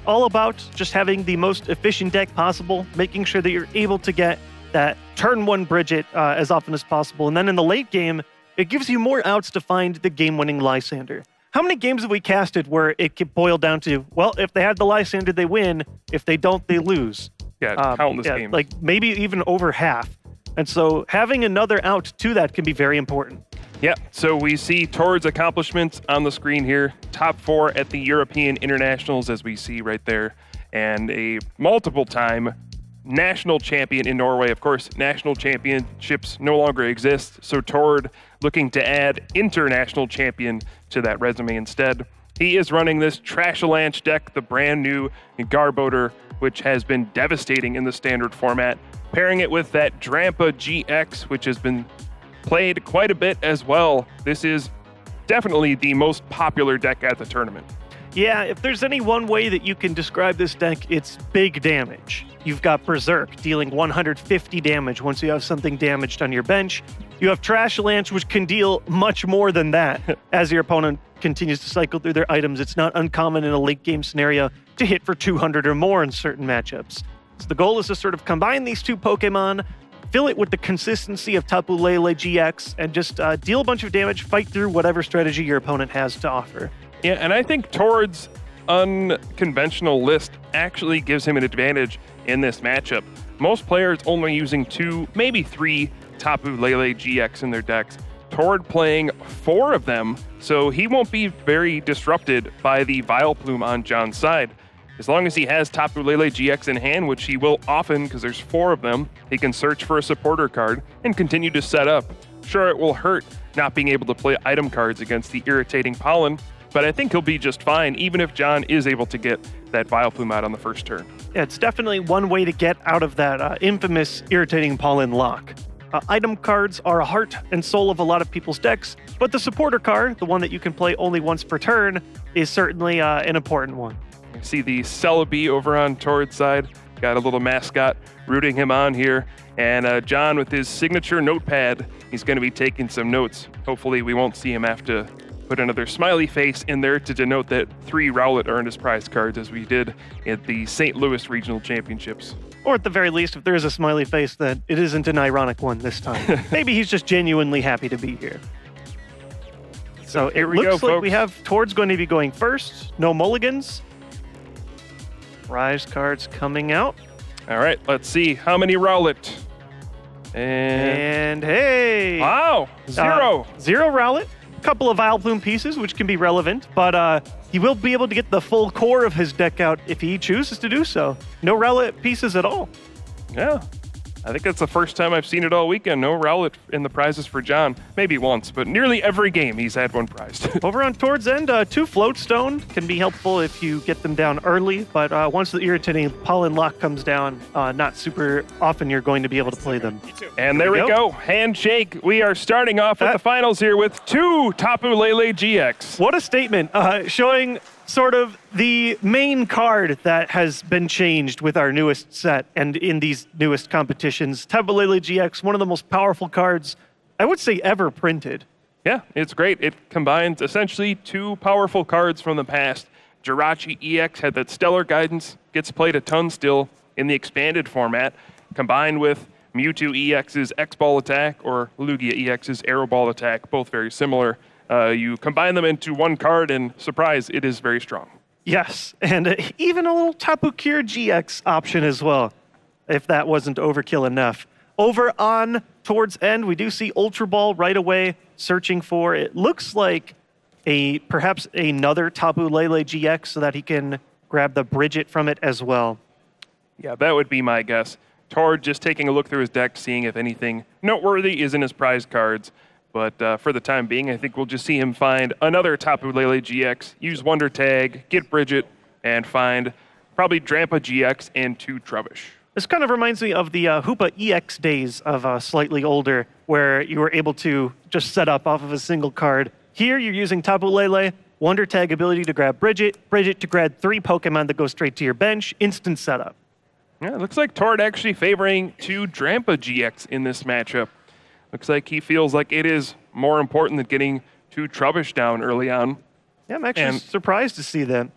all about just having the most efficient deck possible, making sure that you're able to get that turn 1 Bridget as often as possible. And then in the late game, it gives you more outs to find the game-winning Lysander. How many games have we casted where it could boil down to, well, if they have the Lysander, they win. If they don't, they lose. Yeah, countless games. Like maybe even over half. And so having another out to that can be very important. Yeah, so we see Tord's accomplishments on the screen here. Top 4 at the European Internationals, as we see right there. And a multiple-time national champion in Norway. Of course, national championships no longer exist, so Tord looking to add international champion to that resume instead. He is running this Trashalanche deck, the brand new Garbodor, which has been devastating in the standard format, pairing it with that Drampa GX, which has been played quite a bit as well. This is definitely the most popular deck at the tournament. Yeah, if there's any one way that you can describe this deck, it's big damage. You've got Berserk dealing 150 damage once you have something damaged on your bench. You have Trashalanche, which can deal much more than that as your opponent continues to cycle through their items. It's not uncommon in a late game scenario to hit for 200 or more in certain matchups. So the goal is to sort of combine these two Pokemon, fill it with the consistency of Tapu Lele GX, and just deal a bunch of damage, fight through whatever strategy your opponent has to offer. Yeah, and I think Tord's unconventional list actually gives him an advantage in this matchup. Most players only using 2, maybe 3 Tapu Lele GX in their decks. Tord playing 4 of them, so he won't be very disrupted by the Vileplume on John's side. As long as he has Tapu Lele GX in hand, which he will often because there's 4 of them, he can search for a supporter card and continue to set up. Sure, it will hurt not being able to play item cards against the irritating Pollen, but I think he'll be just fine, even if John is able to get that Vileplume out on the first turn. Yeah, it's definitely one way to get out of that infamous irritating Pollen lock. Item cards are a heart and soul of a lot of people's decks, but the supporter card, the one that you can play only once per turn, is certainly an important one. You see the Celebi over on Tord's side. Got a little mascot rooting him on here. And John with his signature notepad, he's going to be taking some notes. Hopefully we won't see him have to put another smiley face in there to denote that 3 Rowlet earned his prize cards as we did at the St. Louis Regional Championships. Or at the very least, if there is a smiley face, that it isn't an ironic one this time. Maybe he's just genuinely happy to be here. So it looks like we have Tord's going to be going first. No mulligans. Prize cards coming out. All right, let's see how many Rowlet. And hey! Wow, 0. 0 Rowlet. Couple of Vileplume pieces, which can be relevant, but he will be able to get the full core of his deck out if he chooses to do so. No Rowlet pieces at all. Yeah, I think that's the first time I've seen it all weekend. No Rowlet in the prizes for John. Maybe once, but nearly every game he's had one prized. Over on Tord's end, 2 Floatstone can be helpful if you get them down early, but once the irritating Pollen lock comes down, not super often you're going to be able to play them. And there we go. Handshake. We are starting off with the finals here with 2 Tapu Lele GX. What a statement. Showing sort of the main card that has been changed with our newest set and in these newest competitions. Tapu Lele GX, one of the most powerful cards, I would say, ever printed. Yeah, it's great. It combines essentially 2 powerful cards from the past. Jirachi EX had that stellar guidance, gets played a ton still in the expanded format, combined with Mewtwo EX's X-Ball attack or Lugia EX's Aero Ball attack, both very similar. You combine them into one card, and surprise, it is very strong. Yes, and even a little Tapu Kira GX option as well, if that wasn't overkill enough. Over on Tord's end, we do see Ultra Ball right away, searching for, it looks like, perhaps another Tapu Lele GX so that he can grab the Bridget from it as well. Yeah, that would be my guess. Tord just taking a look through his deck, seeing if anything noteworthy is in his prize cards. But for the time being, I think we'll just see him find another Tapu Lele GX, use Wonder Tag, get Bridget, and find probably Drampa GX and 2 Trubbish. This kind of reminds me of the Hoopa EX days of slightly older, where you were able to just set up off of a single card. Here, you're using Tapu Lele, Wonder Tag ability to grab Bridget, Bridget to grab 3 Pokemon that go straight to your bench, instant setup. Yeah, it looks like Tord actually favoring 2 Drampa GX in this matchup. Looks like he feels like it is more important than getting 2 Trubbish down early on. Yeah, I'm actually surprised to see that.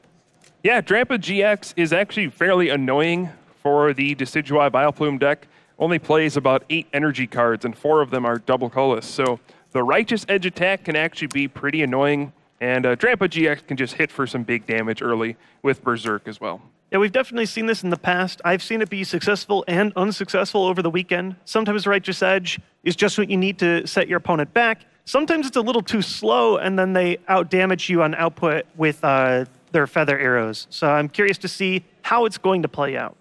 Yeah, Drampa GX is actually fairly annoying for the Decidueye Vileplume deck. Only plays about 8 energy cards, and 4 of them are double colorless. So the Righteous Edge attack can actually be pretty annoying, and Drampa GX can just hit for some big damage early with Berserk as well. Yeah, we've definitely seen this in the past. I've seen it be successful and unsuccessful over the weekend. Sometimes Righteous Edge is just what you need to set your opponent back. Sometimes it's a little too slow, and then they outdamage you on output with their feather arrows. So I'm curious to see how it's going to play out.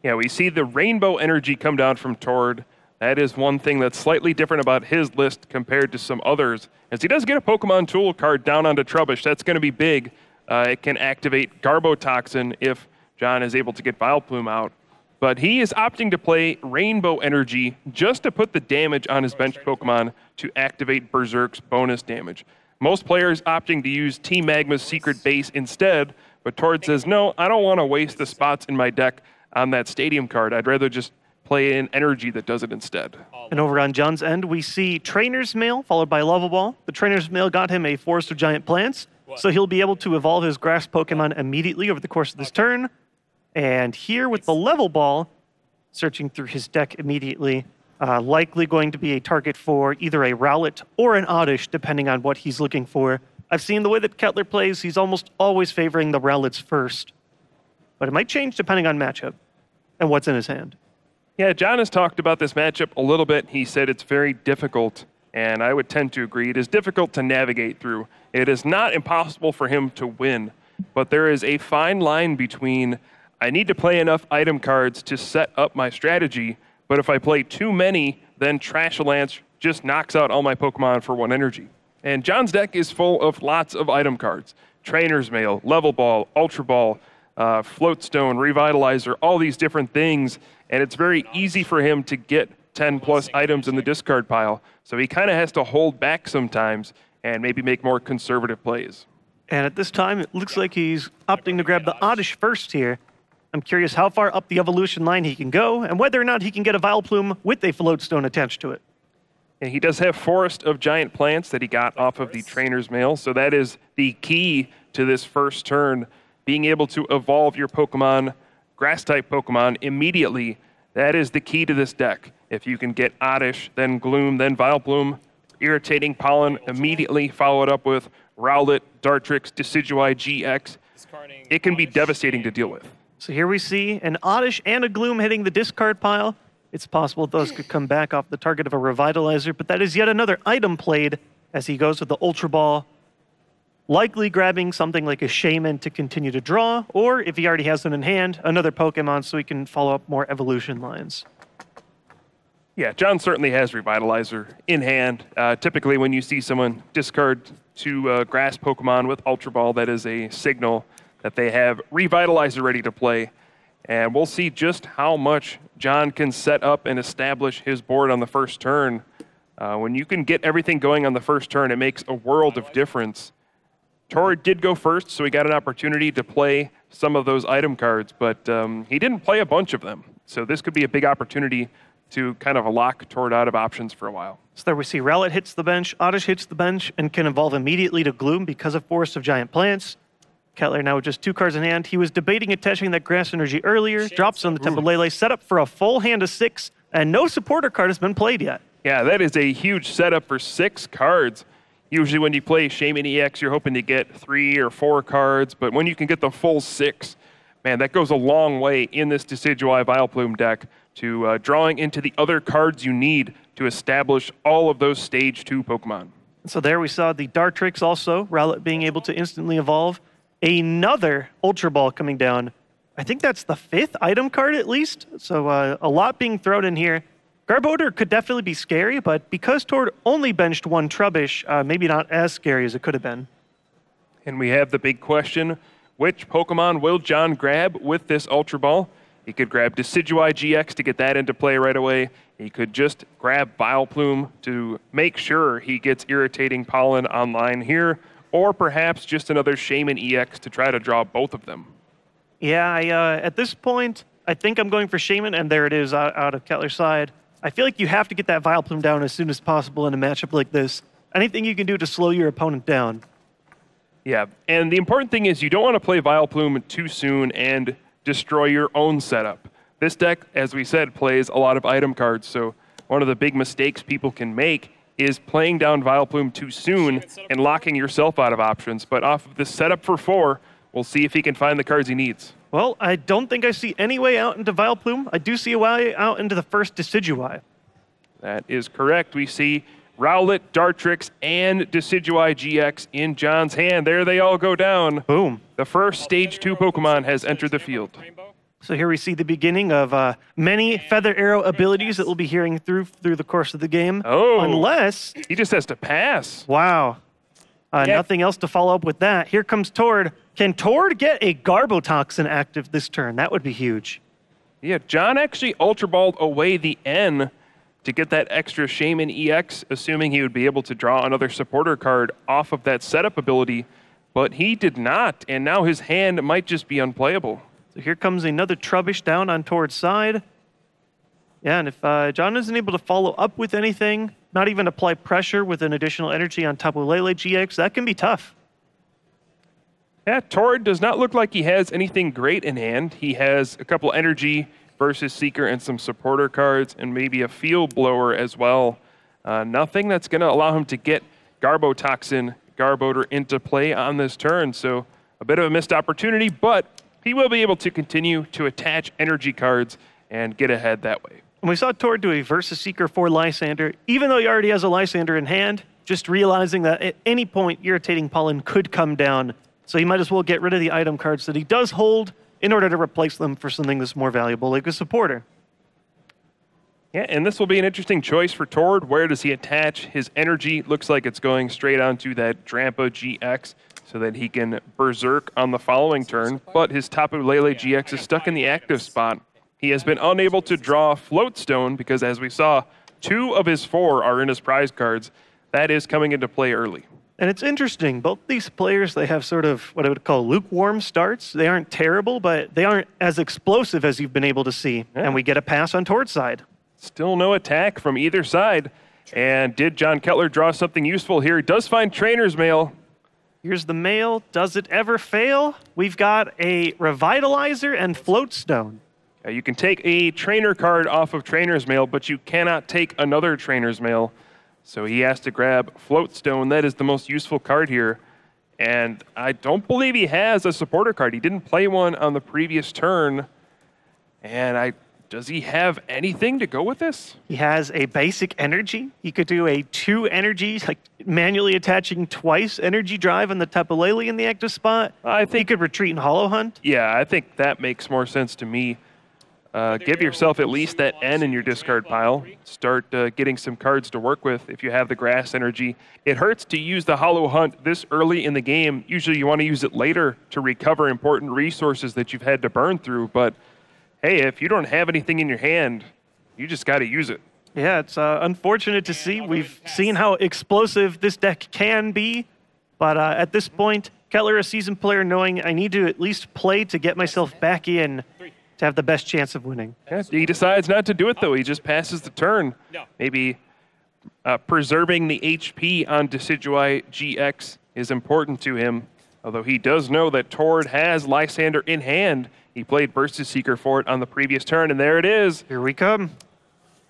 Yeah, we see the Rainbow Energy come down from Tord. That is one thing that's slightly different about his list compared to some others, as he does get a Pokemon Tool card down onto Trubbish. That's going to be big. It can activate Garbotoxin if John is able to get Vileplume out. But he is opting to play Rainbow Energy just to put the damage on his bench Pokemon to activate Berserk's bonus damage. Most players opting to use Team Magma's Secret Base instead, but Tord says, no, I don't want to waste the spots in my deck on that Stadium card. I'd rather just play an energy that does it instead. And over on John's end, we see Trainer's Mail followed by Level Ball. The Trainer's Mail got him a Forest of Giant Plants, so he'll be able to evolve his grass Pokemon immediately over the course of this turn. And here with the Level Ball, searching through his deck immediately, likely going to be a target for either a Rowlet or an Oddish, depending on what he's looking for. I've seen the way that Kettler plays, he's almost always favoring the Rowlets first. But it might change depending on matchup and what's in his hand. Yeah, John has talked about this matchup a little bit. He said it's very difficult, and I would tend to agree. It is difficult to navigate through. It is not impossible for him to win, but there is a fine line between I need to play enough item cards to set up my strategy, but if I play too many, then Trashalanche just knocks out all my Pokemon for 1 energy. And John's deck is full of lots of item cards. Trainer's Mail, Level Ball, Ultra Ball, Floatstone, Revitalizer, all these different things, and it's very easy for him to get 10 plus items in the discard pile, so he kind of has to hold back sometimes and maybe make more conservative plays. And at this time, it looks like he's opting to grab the Oddish first here. I'm curious how far up the evolution line he can go, and whether or not he can get a Vileplume with a Floatstone attached to it. And he does have Forest of Giant Plants that he got off of the Trainer's Mail, so that is the key to this first turn. Being able to evolve your Pokemon, Grass-type Pokemon, immediately, that is the key to this deck. If you can get Oddish, then Gloom, then Vileplume, Irritating Pollen, immediately followed up with Rowlet, Dartrix, Decidueye GX, it can be devastating to deal with. So here we see an Oddish and a Gloom hitting the discard pile. It's possible those could come back off the target of a Revitalizer, but that is yet another item played as he goes with the Ultra Ball, likely grabbing something like a Shaman to continue to draw, or if he already has one in hand, another Pokemon so he can follow up more evolution lines. Yeah, John certainly has Revitalizer in hand. Typically when you see someone discard to grass Pokemon with Ultra Ball, that is a signal that they have Revitalizer ready to play. And we'll see just how much John can set up and establish his board on the first turn. When you can get everything going on the first turn, it makes a world of difference. Tord did go first, so he got an opportunity to play some of those item cards, but he didn't play a bunch of them. So this could be a big opportunity to kind of lock Tord out of options for a while. So there we see Rowlet hits the bench, Oddish hits the bench, and can evolve immediately to Gloom because of Forest of Giant Plants. Kettler now with just 2 cards in hand. He was debating attaching that Grass Energy earlier, drops on the Temple Lele, set up for a full hand of 6, and no supporter card has been played yet. Yeah, that is a huge setup for 6 cards. Usually when you play Shaman EX, you're hoping to get 3 or 4 cards, but when you can get the full 6, man, that goes a long way in this Decidueye Vileplume deck to drawing into the other cards you need to establish all of those Stage 2 Pokemon. So there we saw the Dartrix also, Rowlet being able to instantly evolve. Another Ultra Ball coming down. I think that's the 5th item card at least, so a lot being thrown in here. Garbodor could definitely be scary, but because Tord only benched 1 Trubbish, maybe not as scary as it could have been. And we have the big question, which Pokemon will John grab with this Ultra Ball? He could grab Decidueye GX to get that into play right away. He could just grab Vileplume to make sure he gets Irritating Pollen online here, or perhaps just another Shaman EX to try to draw both of them. Yeah, at this point, I think I'm going for Shaman, and there it is out of Kettler's side. I feel like you have to get that Vileplume down as soon as possible in a matchup like this. Anything you can do to slow your opponent down. Yeah, and the important thing is you don't want to play Vileplume too soon and destroy your own setup. This deck, as we said, plays a lot of item cards, so one of the big mistakes people can make is playing down Vileplume too soon and locking yourself out of options. But off of this setup for 4, we'll see if he can find the cards he needs. Well, I don't think I see any way out into Vileplume. I do see a way out into the first Decidueye. That is correct. We see Rowlet, Dartrix, and Decidueye GX in John's hand. There they all go down. Boom. The first Stage 2 Pokemon has entered the field. So here we see the beginning of many Feather Arrow abilities that we'll be hearing through the course of the game. Oh. Unless... He just has to pass. Wow. Nothing else to follow up with that. Here comes Tord. Can Tord get a Garbotoxin active this turn? That would be huge. Yeah, John actually Ultra Balled away the N to get that extra Shaman EX, assuming he would be able to draw another supporter card off of that setup ability, but he did not, and now his hand might just be unplayable. So here comes another Trubbish down on Tord's side. Yeah, and if John isn't able to follow up with anything, not even apply pressure with an additional energy on Tapu Lele GX, that can be tough. Yeah, Tord does not look like he has anything great in hand. He has a couple energy versus Seeker and some supporter cards and maybe a field blower as well. Nothing that's going to allow him to get Garbotoxin, Garbodor into play on this turn. So a bit of a missed opportunity, but he will be able to continue to attach energy cards and get ahead that way. And we saw Tord do a Versus Seeker for Lysander, even though he already has a Lysander in hand, just realizing that at any point Irritating Pollen could come down. So he might as well get rid of the item cards that he does hold in order to replace them for something that's more valuable, like a supporter. Yeah, and this will be an interesting choice for Tord. Where does he attach his energy? Looks like it's going straight onto that Drampa GX so that he can Berserk on the following turn, but his Tapu Lele GX is stuck in the active spot. He has been unable to draw Floatstone because, as we saw, 2 of his 4 are in his prize cards. That is coming into play early. And it's interesting, both these players, they have sort of what I would call lukewarm starts. They aren't terrible, but they aren't as explosive as you've been able to see. Yeah. And we get a pass on Tord's side. Still no attack from either side. And did John Kettler draw something useful here? He does find Trainer's Mail. Here's the mail. Does it ever fail? We've got a Revitalizer and Floatstone. You can take a trainer card off of Trainer's Mail, but you cannot take another Trainer's Mail. So he has to grab Floatstone. That is the most useful card here. And I don't believe he has a supporter card. He didn't play one on the previous turn. And does he have anything to go with this? He has a basic energy. He could do a 2 energy, like manually attaching twice energy drive on the Tapu Lele in the active spot. I think he could retreat and Hollow Hunt. Yeah, I think that makes more sense to me. Give yourself at least that N in your discard pile. Start getting some cards to work with if you have the grass energy. It hurts to use the Hollow Hunt this early in the game. Usually you want to use it later to recover important resources that you've had to burn through. But hey, if you don't have anything in your hand, you just got to use it. Yeah, it's unfortunate to see. We've seen how explosive this deck can be. But at this point, Kettler, a seasoned player, knowing I need to at least play to get myself back in to have the best chance of winning. Yeah, he decides not to do it, though. He just passes the turn. Maybe preserving the HP on Decidueye GX is important to him, although he does know that Tord has Lysander in hand. He played Versus Seeker for it on the previous turn, and there it is. Here we come.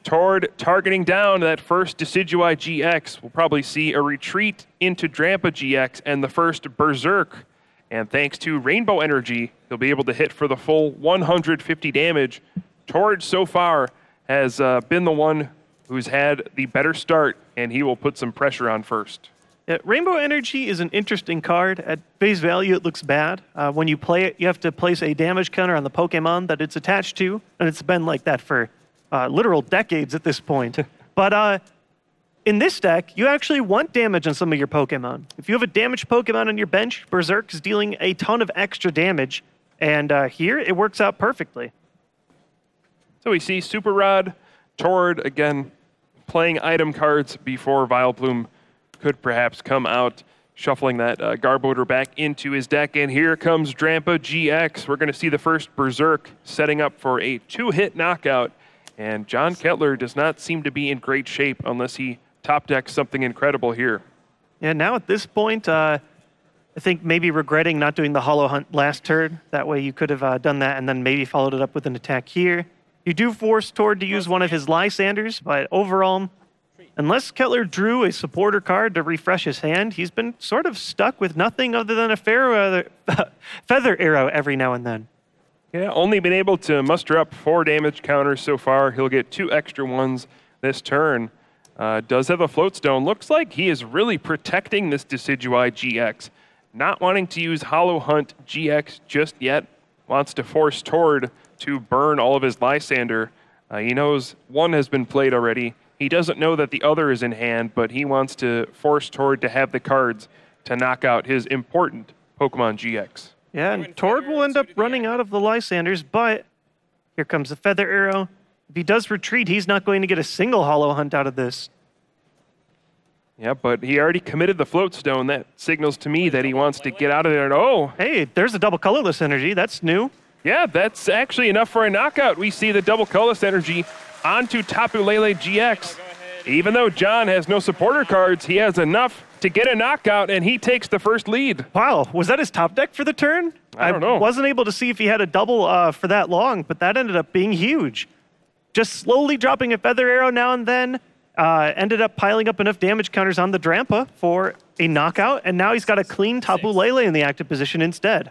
Tord targeting down that first Decidueye GX. We'll probably see a retreat into Drampa GX and the first Berserk. And thanks to Rainbow Energy, he'll be able to hit for the full 150 damage. Tord so far has been the one who's had the better start, and he will put some pressure on first. Yeah, Rainbow Energy is an interesting card. At face value, it looks bad. When you play it, you have to place a damage counter on the Pokemon that it's attached to, and it's been like that for literal decades at this point. But in this deck, you actually want damage on some of your Pokemon. If you have a damaged Pokemon on your bench, Berserk is dealing a ton of extra damage, and here it works out perfectly. So we see Super Rod, Tord, again, playing item cards before Vileplume could perhaps come out, shuffling that Garbodor back into his deck, and here comes Drampa GX. We're going to see the first Berserk setting up for a 2-hit knockout, and John Kettler does not seem to be in great shape unless he top decks something incredible here. Yeah, now at this point, I think maybe regretting not doing the Hollow Hunt last turn. That way you could have done that and then maybe followed it up with an attack here. You do force Tord to use one of his Lysanders, but overall, unless Kettler drew a supporter card to refresh his hand, he's been sort of stuck with nothing other than a Feather Arrow every now and then. Yeah, only been able to muster up 4 damage counters so far. He'll get 2 extra ones this turn. Does have a Float Stone. Looks like he is really protecting this Decidueye GX. Not wanting to use Hollow Hunt GX just yet. Wants to force Tord to burn all of his Lysander. He knows one has been played already. He doesn't know that the other is in hand, but he wants to force Tord to have the cards to knock out his important Pokemon GX. Yeah, and Tord will end up running out of the Lysanders, but here comes the Feather Arrow. If he does retreat, he's not going to get a single Hollow Hunt out of this. Yeah, but he already committed the Float Stone. That signals to me that he wants to get out of there. And oh! Hey, there's a double colorless energy. That's new. Yeah, that's actually enough for a knockout. We see the double colorless energy onto Tapu Lele GX. Even though John has no supporter cards, he has enough to get a knockout, and he takes the first lead. Wow, was that his top deck for the turn? I don't know. I wasn't able to see if he had a double for that long, but that ended up being huge. Just slowly dropping a Feather Arrow now and then, ended up piling up enough damage counters on the Drampa for a knockout, and now he's got a clean Tapu Lele in the active position instead.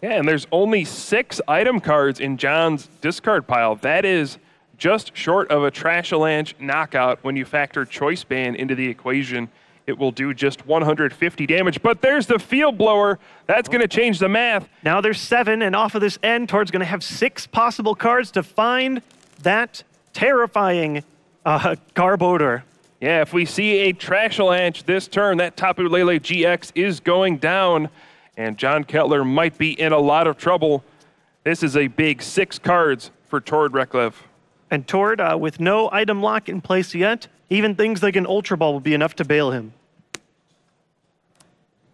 Yeah, and there's only 6 item cards in John's discard pile. That is just short of a Trashalanche knockout when you factor Choice Band into the equation. It will do just 150 damage, but there's the Field Blower. That's going to change the math. Now there's 7, and off of this end, Tord's going to have 6 possible cards to find that terrifying Garbodor. Yeah, if we see a Trashalanche this turn, that Tapu Lele GX is going down, and John Kettler might be in a lot of trouble. This is a big 6 cards for Tord Reklev. And Tord, with no item lock in place yet, even things like an Ultra Ball will be enough to bail him.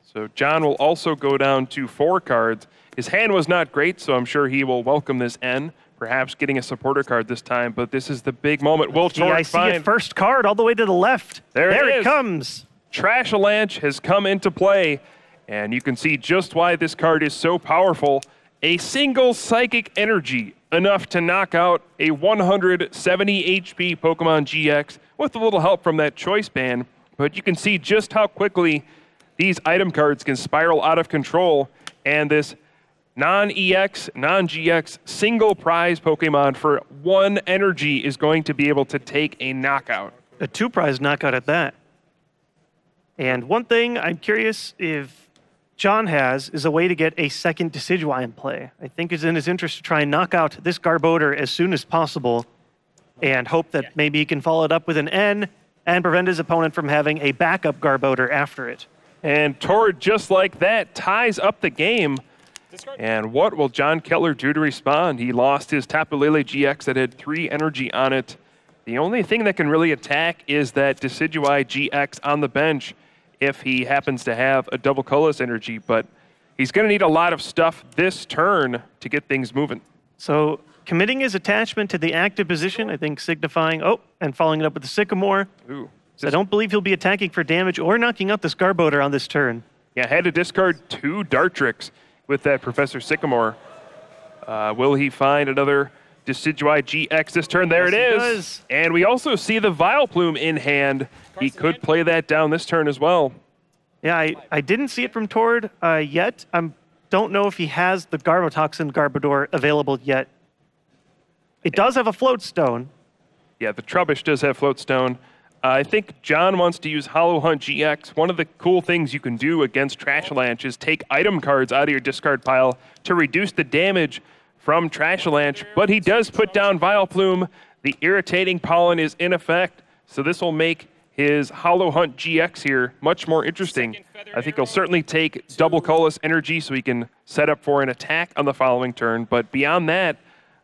So John will also go down to 4 cards. His hand was not great, so I'm sure he will welcome this N, perhaps getting a supporter card this time, but this is the big moment. Will Tord I see it first card all the way to the left. There it comes. Trashalanche has come into play, and you can see just why this card is so powerful. A single Psychic Energy, enough to knock out a 170 HP Pokemon GX with a little help from that Choice Band, but you can see just how quickly these item cards can spiral out of control, and this non-EX, non-GX, single prize Pokemon for 1 energy is going to be able to take a knockout. A 2-prize knockout at that. And one thing I'm curious if John has is a way to get a second Decidueye in play. I think it's in his interest to try and knock out this Garbodor as soon as possible and hope that maybe he can follow it up with an N and prevent his opponent from having a backup Garbodor after it. And Tord, just like that, ties up the game. And what will John Kettler do to respond? He lost his Tapu Lele GX that had 3 energy on it. The only thing that can really attack is that Decidueye GX on the bench if he happens to have a double colorless energy, but he's going to need a lot of stuff this turn to get things moving. So committing his attachment to the active position, I think signifying, oh, and following it up with the Sycamore. Ooh. So I don't believe he'll be attacking for damage or knocking out this Garbodor on this turn. Yeah, had to discard 2 Dartrix with that Professor Sycamore. Will he find another Decidueye GX this turn? There it is. And we also see the Vileplume in hand. He could play that down this turn as well. Yeah, I didn't see it from Tord yet. I don't know if he has the Garbotoxin Garbodor available yet. It does have a Float Stone. Yeah, the Trubbish does have Float Stone. I think John wants to use Hollow Hunt GX. One of the cool things you can do against Trashalanche is take item cards out of your discard pile to reduce the damage from Trashalanche, but he does put down Vileplume. The Irritating Pollen is in effect, so this will make his Hollow Hunt GX here much more interesting. I think he'll certainly take double colorless energy so he can set up for an attack on the following turn, but beyond that,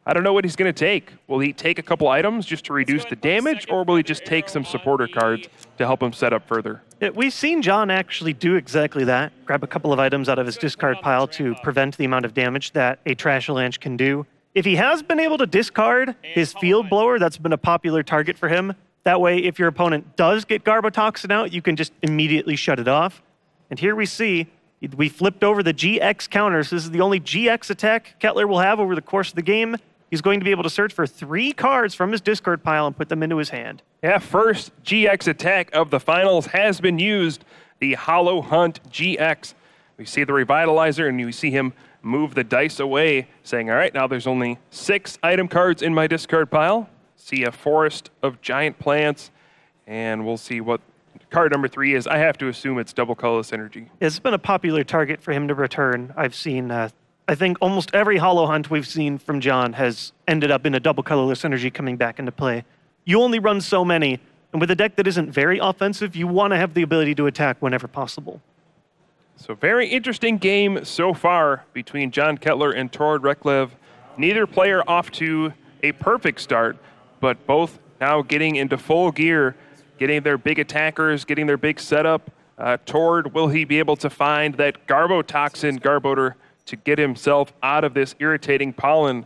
I don't know what he's going to take. Will he take a couple items just to reduce the damage, or will he just take some supporter cards to help him set up further? We've seen John actually do exactly that. Grab a couple of items out of his discard pile to prevent the amount of damage that a Trashalanche can do. If he has been able to discard his Field Blower, that's been a popular target for him. That way, if your opponent does get Garbotoxin out, you can just immediately shut it off. And here we see We flipped over the GX counters. This is the only GX attack Kettler will have over the course of the game. He's going to be able to search for 3 cards from his discard pile and put them into his hand. Yeah, first GX attack of the finals has been used, the Hollow Hunt GX. We see the Revitalizer, and you see him move the dice away, saying, all right, now there's only 6 item cards in my discard pile. See a Forest of Giant Plants, and we'll see what card number 3 is. I have to assume it's Double Colorless Energy. It's been a popular target for him to return. I've seen, I think almost every Hollow Hunt we've seen from John has ended up in a Double Colorless Energy coming back into play. You only run so many, and with a deck that isn't very offensive, you want to have the ability to attack whenever possible. So very interesting game so far between John Kettler and Tord Reklev. Neither player off to a perfect start, but both now getting into full gear, getting their big attackers, getting their big setup. Tord, will he be able to find that Garbotoxin Garbodor to get himself out of this irritating pollen?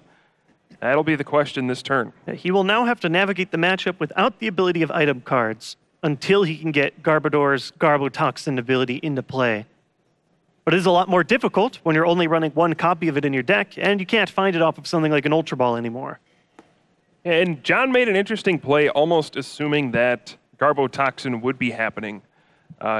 That'll be the question this turn. He will now have to navigate the matchup without the ability of item cards until he can get Garbodor's Garbotoxin ability into play. But it is a lot more difficult when you're only running 1 copy of it in your deck, and you can't find it off of something like an Ultra Ball anymore. And John made an interesting play, almost assuming that Garbotoxin would be happening.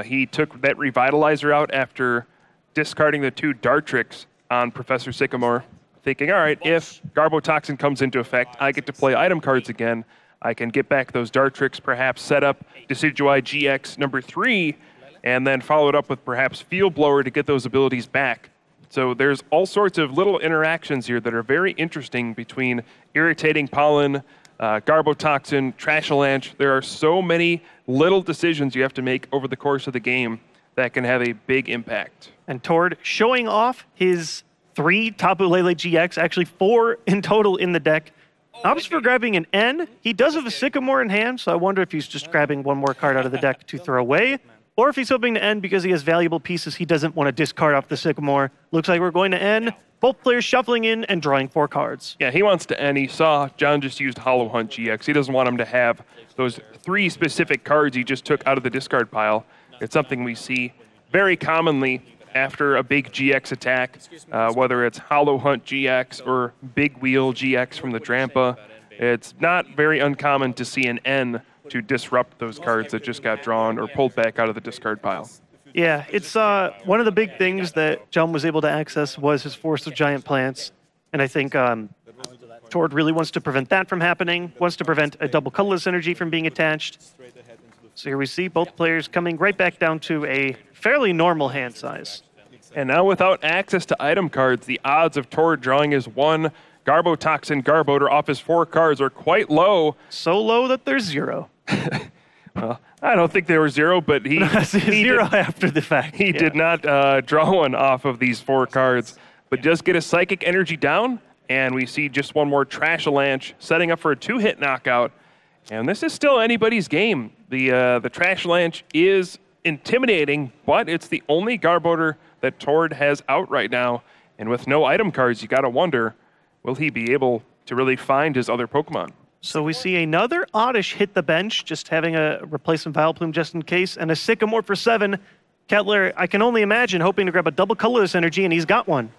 He took that Revitalizer out after discarding the 2 Dartrix on Professor Sycamore, thinking, all right, if Garbotoxin comes into effect, I get to play item cards again. I can get back those Dartrix, perhaps set up Decidueye GX number 3, and then follow it up with perhaps Field Blower to get those abilities back. So there's all sorts of little interactions here that are very interesting between Irritating Pollen, Garbotoxin, Trashalanche. There are so many little decisions you have to make over the course of the game that can have a big impact. And Tord showing off his 3 Tapu Lele GX, actually 4 in total in the deck. Opts for grabbing an N. He does have a Sycamore in hand, so I wonder if he's just grabbing 1 more card out of the deck to throw away, or if he's hoping to end because he has valuable pieces he doesn't want to discard off the Sycamore. Looks like we're going to end. Both players shuffling in and drawing 4 cards. Yeah, he wants to end. He saw John just used Hollow Hunt GX. He doesn't want him to have those 3 specific cards he just took out of the discard pile. It's something we see very commonly after a big GX attack, whether it's Hollow Hunt GX or Big Wheel GX from the Drampa. It's not very uncommon to see an N to disrupt those cards that just got drawn or pulled back out of the discard pile. Yeah, it's one of the big things that John was able to access was his Forest of Giant Plants, and I think Tord really wants to prevent that from happening, wants to prevent a Double Colorless Energy from being attached. So here we see both players coming right back down to a fairly normal hand size. And now without access to item cards, the odds of Tord drawing his 1 Garbotoxin Garbodor off his 4 cards are quite low. So low that there's 0. Well, I don't think they were 0, but he 0 after the fact. He did not draw 1 off of these 4 cards, but does get a Psychic Energy down, and we see just 1 more Trashalanche setting up for a 2-hit knockout. And this is still anybody's game. The Trashalanche is intimidating, but it's the only Garbodor that Tord has out right now. And with no item cards, you got to wonder, will he be able to really find his other Pokemon? So we see another Oddish hit the bench, just having a replacement Vileplume just in case, and a Sycamore for 7. Kettler, I can only imagine, hoping to grab a Double Colorless Energy, and he's got one.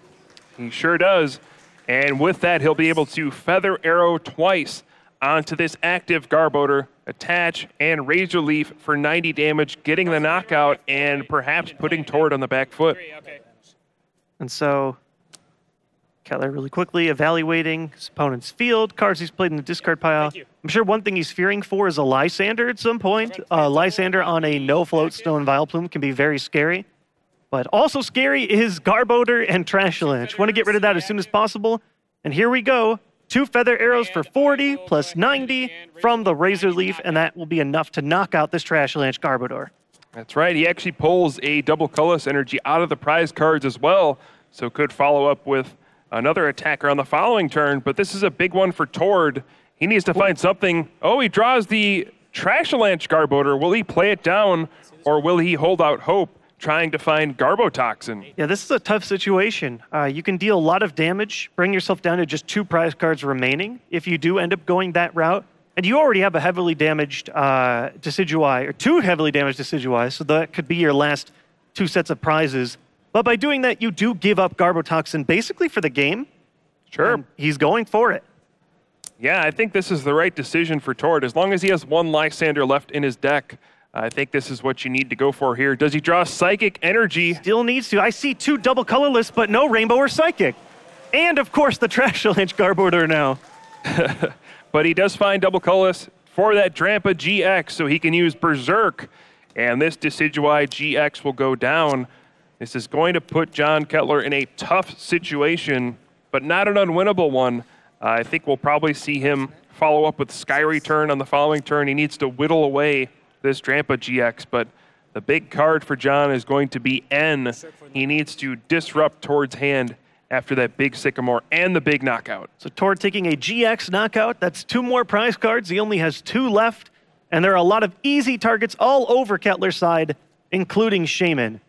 He sure does. And with that, he'll be able to Feather Arrow twice onto this active Garbodor, attach, and Razor Leaf for 90 damage, getting the knockout, and perhaps putting Tord on the back foot. And so Kettler really quickly evaluating his opponent's field, cards he's played in the discard pile. I'm sure one thing he's fearing for is a Lysander at some point. Lysander on a no Floatstone Vileplume can be very scary. But also scary is Garbodor and Trashalanche. Want to get rid of that as soon as possible. And here we go. 2 Feather Arrows for 40 plus 90 from the Razor Leaf, and that will be enough to knock out this Trashalanche Garbodor. That's right. He actually pulls a Double Colorless Energy out of the prize cards as well, so could follow up with another attacker on the following turn. But this is a big one for Tord. He needs to find something. Oh, he draws the Trashalanche Garbodor. Will he play it down, or will he hold out hope, trying to find Garbotoxin? Yeah, this is a tough situation. You can deal a lot of damage, bring yourself down to just 2 prize cards remaining if you do end up going that route. And you already have a heavily damaged Decidueye, or 2 heavily damaged Decidueye, so that could be your last 2 sets of prizes. But by doing that, you do give up Garbotoxin basically for the game. Sure. And he's going for it. Yeah, I think this is the right decision for Tord. As long as he has one Lysander left in his deck, I think this is what you need to go for here. Does he draw Psychic Energy? Still needs to. I see 2 double colorless, but no Rainbow or Psychic. And, of course, the Trashalanche Garbodor now. But he does find double colorless for that Drampa GX, so he can use Berserk. And this Decidueye GX will go down. This is going to put John Kettler in a tough situation, but not an unwinnable one. I think we'll probably see him follow up with Sky Return on the following turn. He needs to whittle away this Drampa GX, but the big card for John is going to be N. He needs to disrupt Tord's hand after that big Sycamore and the big knockout. So Tord taking a GX knockout. That's 2 more prize cards. He only has 2 left, and there are a lot of easy targets all over Kettler's side, including Shaman.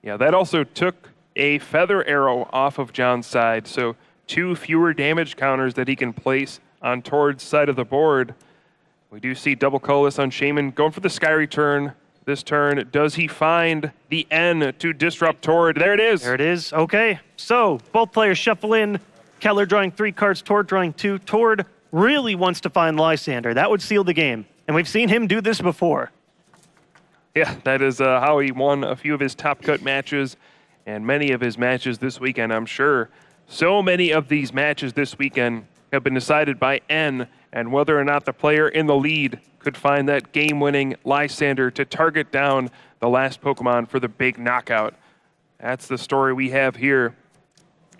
Yeah, that also took a Feather Arrow off of John's side, so 2 fewer damage counters that he can place on Tord's side of the board. We do see double colorless on Shaman going for the Sky Return this turn. Does he find the N to disrupt Tord? There it is. There it is. Okay, so both players shuffle in. Kettler drawing 3 cards, Tord drawing 2. Tord really wants to find Lysander. That would seal the game, and we've seen him do this before. Yeah, that is how he won a few of his top cut matches and many of his matches this weekend, I'm sure. So many of these matches this weekend have been decided by N and whether or not the player in the lead could find that game-winning Lysander to target down the last Pokemon for the big knockout. That's the story we have here.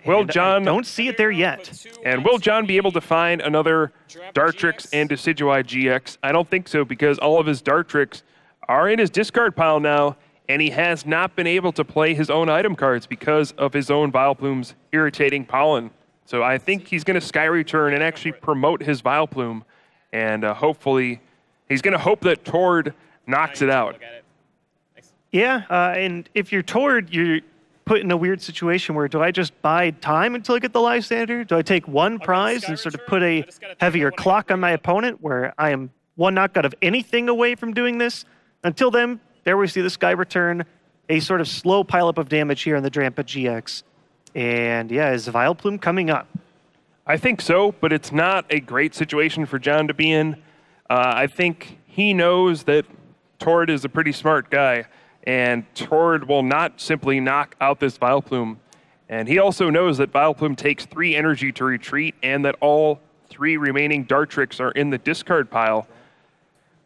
Will John... don't see it there yet. And will John be able to find another Dartrix and Decidueye GX? I don't think so, because all of his Dartrix are in his discard pile now, and he has not been able to play his own item cards because of his own Vileplume's irritating pollen. So I think he's going to Sky Return and actually promote his Vileplume, and hopefully he's going to hope that Tord knocks it out. Yeah, and if you're Tord, you're put in a weird situation where do I just bide time until I get the Lysander? Do I take 1 prize and sort of put a heavier clock on my opponent where I am 1 knockout of anything away from doing this? Until then, there we see the Sky Return, a sort of slow pileup of damage here in the Drampa GX. And yeah, is Vileplume coming up? I think so, but it's not a great situation for John to be in. I think he knows that Tord is a pretty smart guy, and Tord will not simply knock out this Vileplume. And he also knows that Vileplume takes 3 energy to retreat, and that all 3 remaining Dartrix are in the discard pile.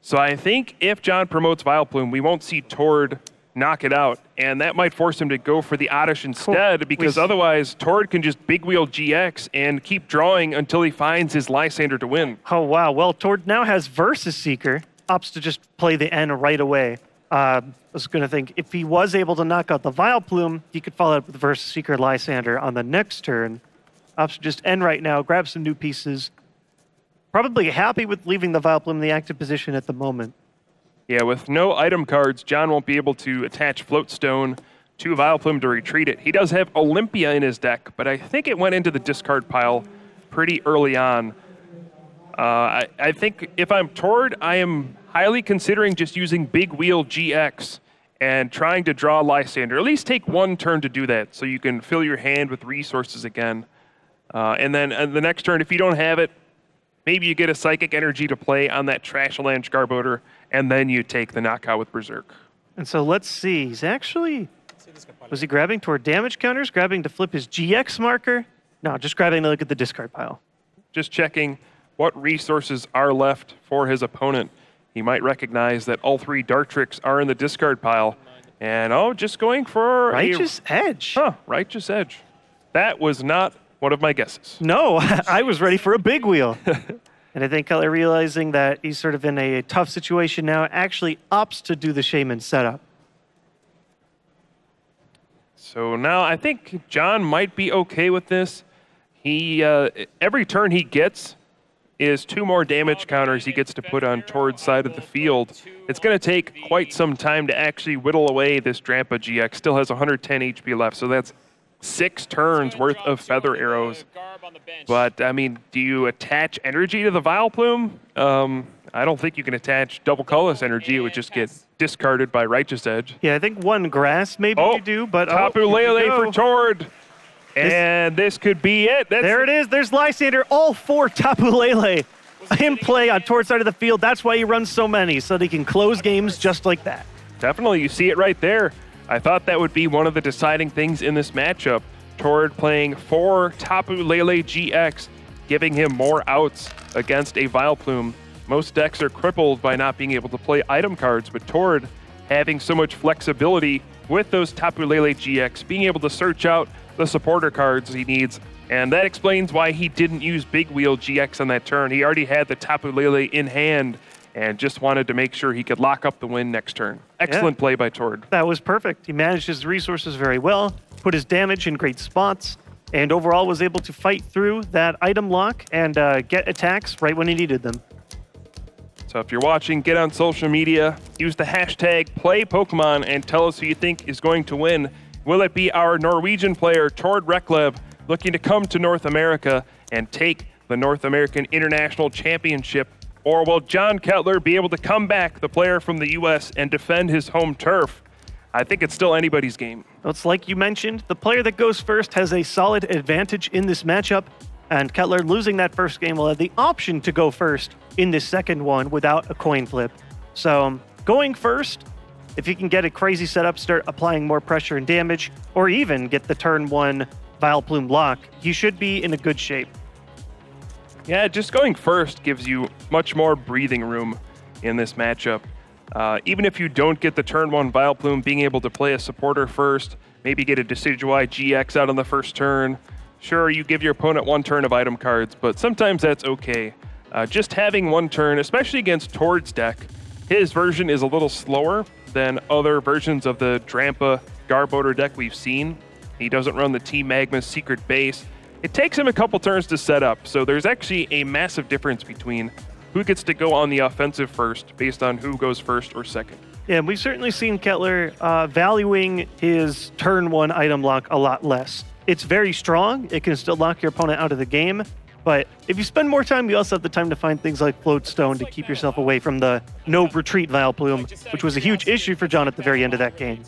So I think if John promotes Vileplume, we won't see Tord knock it out, and that might force him to go for the Oddish instead, because otherwise Tord can just big wheel GX and keep drawing until he finds his Lysander to win. Oh wow, well Tord now has Versus Seeker, opts to just play the N right away. I was going to think if he was able to knock out the Vileplume, he could follow up with Versus Seeker Lysander on the next turn. Opts to just N right now, grab some new pieces. Probably happy with leaving the Vileplume in the active position at the moment. Yeah, with no item cards, John won't be able to attach Floatstone to Vileplume to retreat it. He does have Olympia in his deck, but I think it went into the discard pile pretty early on. I think if I'm Tord, I am highly considering just using Big Wheel GX and trying to draw Lysander. At least take 1 turn to do that so you can fill your hand with resources again. And then the next turn, if you don't have it, maybe you get a Psychic Energy to play on that Trashalanche Garbodor, and then you take the knockout with Berserk. And so let's see. He's actually... Was he grabbing toward damage counters? Grabbing to flip his GX marker? No, just grabbing to look at the discard pile. Just checking what resources are left for his opponent. He might recognize that all 3 Dartrix are in the discard pile. And, just going for Righteous Edge. Huh, Righteous Edge. That was not one of my guesses. No, I was ready for a big wheel. And I think Kettler, realizing that he's sort of in a tough situation now, actually opts to do the Shaman setup. So now I think John might be okay with this. He every turn he gets is 2 more damage counters he gets to put on Tord's side of the field. It's going to take quite some time to actually whittle away this Drampa GX. Still has 110 HP left, so that's 6 turns worth of Feather Arrows. But, I mean, do you attach energy to the Vileplume? I don't think you can attach double colorless energy. It would just get discarded by Righteous Edge. Yeah, I think one grass maybe you do, but Tapu Lele for Tord. And this could be it. There it is. There's Lysander. All 4 Tapu Lele in play on Tord's side of the field. That's why he runs so many, so that he can close games just like that. Definitely. You see it right there. I thought that would be one of the deciding things in this matchup. Tord playing 4 Tapu Lele GX, giving him more outs against a Vileplume. Most decks are crippled by not being able to play item cards, but Tord having so much flexibility with those Tapu Lele GX, being able to search out the supporter cards he needs, and that explains why he didn't use Big Wheel GX on that turn. He already had the Tapu Lele in hand and just wanted to make sure he could lock up the win next turn. Excellent play by Tord. That was perfect. He managed his resources very well, put his damage in great spots, and overall was able to fight through that item lock and get attacks right when he needed them. So if you're watching, get on social media, use the hashtag #PlayPokemon, and tell us who you think is going to win. Will it be our Norwegian player, Tord Reklev, looking to come to North America and take the North American International Championship? Or will John Kettler be able to come back, the player from the U.S., and defend his home turf? I think it's still anybody's game. Well, it's like you mentioned, the player that goes first has a solid advantage in this matchup, and Kettler losing that first game will have the option to go first in this second one without a coin flip. So going first, if you can get a crazy setup, start applying more pressure and damage, or even get the turn 1 Vileplume lock, you should be in a good shape. Yeah, just going first gives you much more breathing room in this matchup. Even if you don't get the turn 1 Vileplume, being able to play a supporter first, maybe get a Decidueye GX out on the first turn. Sure, you give your opponent 1 turn of item cards, but sometimes that's okay. Just having 1 turn, especially against Tord's deck, his version is a little slower than other versions of the Drampa Garbodor deck we've seen. He doesn't run the Team Magma's secret base. It takes him a couple turns to set up, so there's actually a massive difference between who gets to go on the offensive first based on who goes first or second. Yeah, we've certainly seen Kettler valuing his turn 1 item lock a lot less. It's very strong. It can still lock your opponent out of the game. But if you spend more time, you also have the time to find things like Float Stone to keep yourself away from the no retreat Vileplume, which was a huge issue for John at the very end of that game.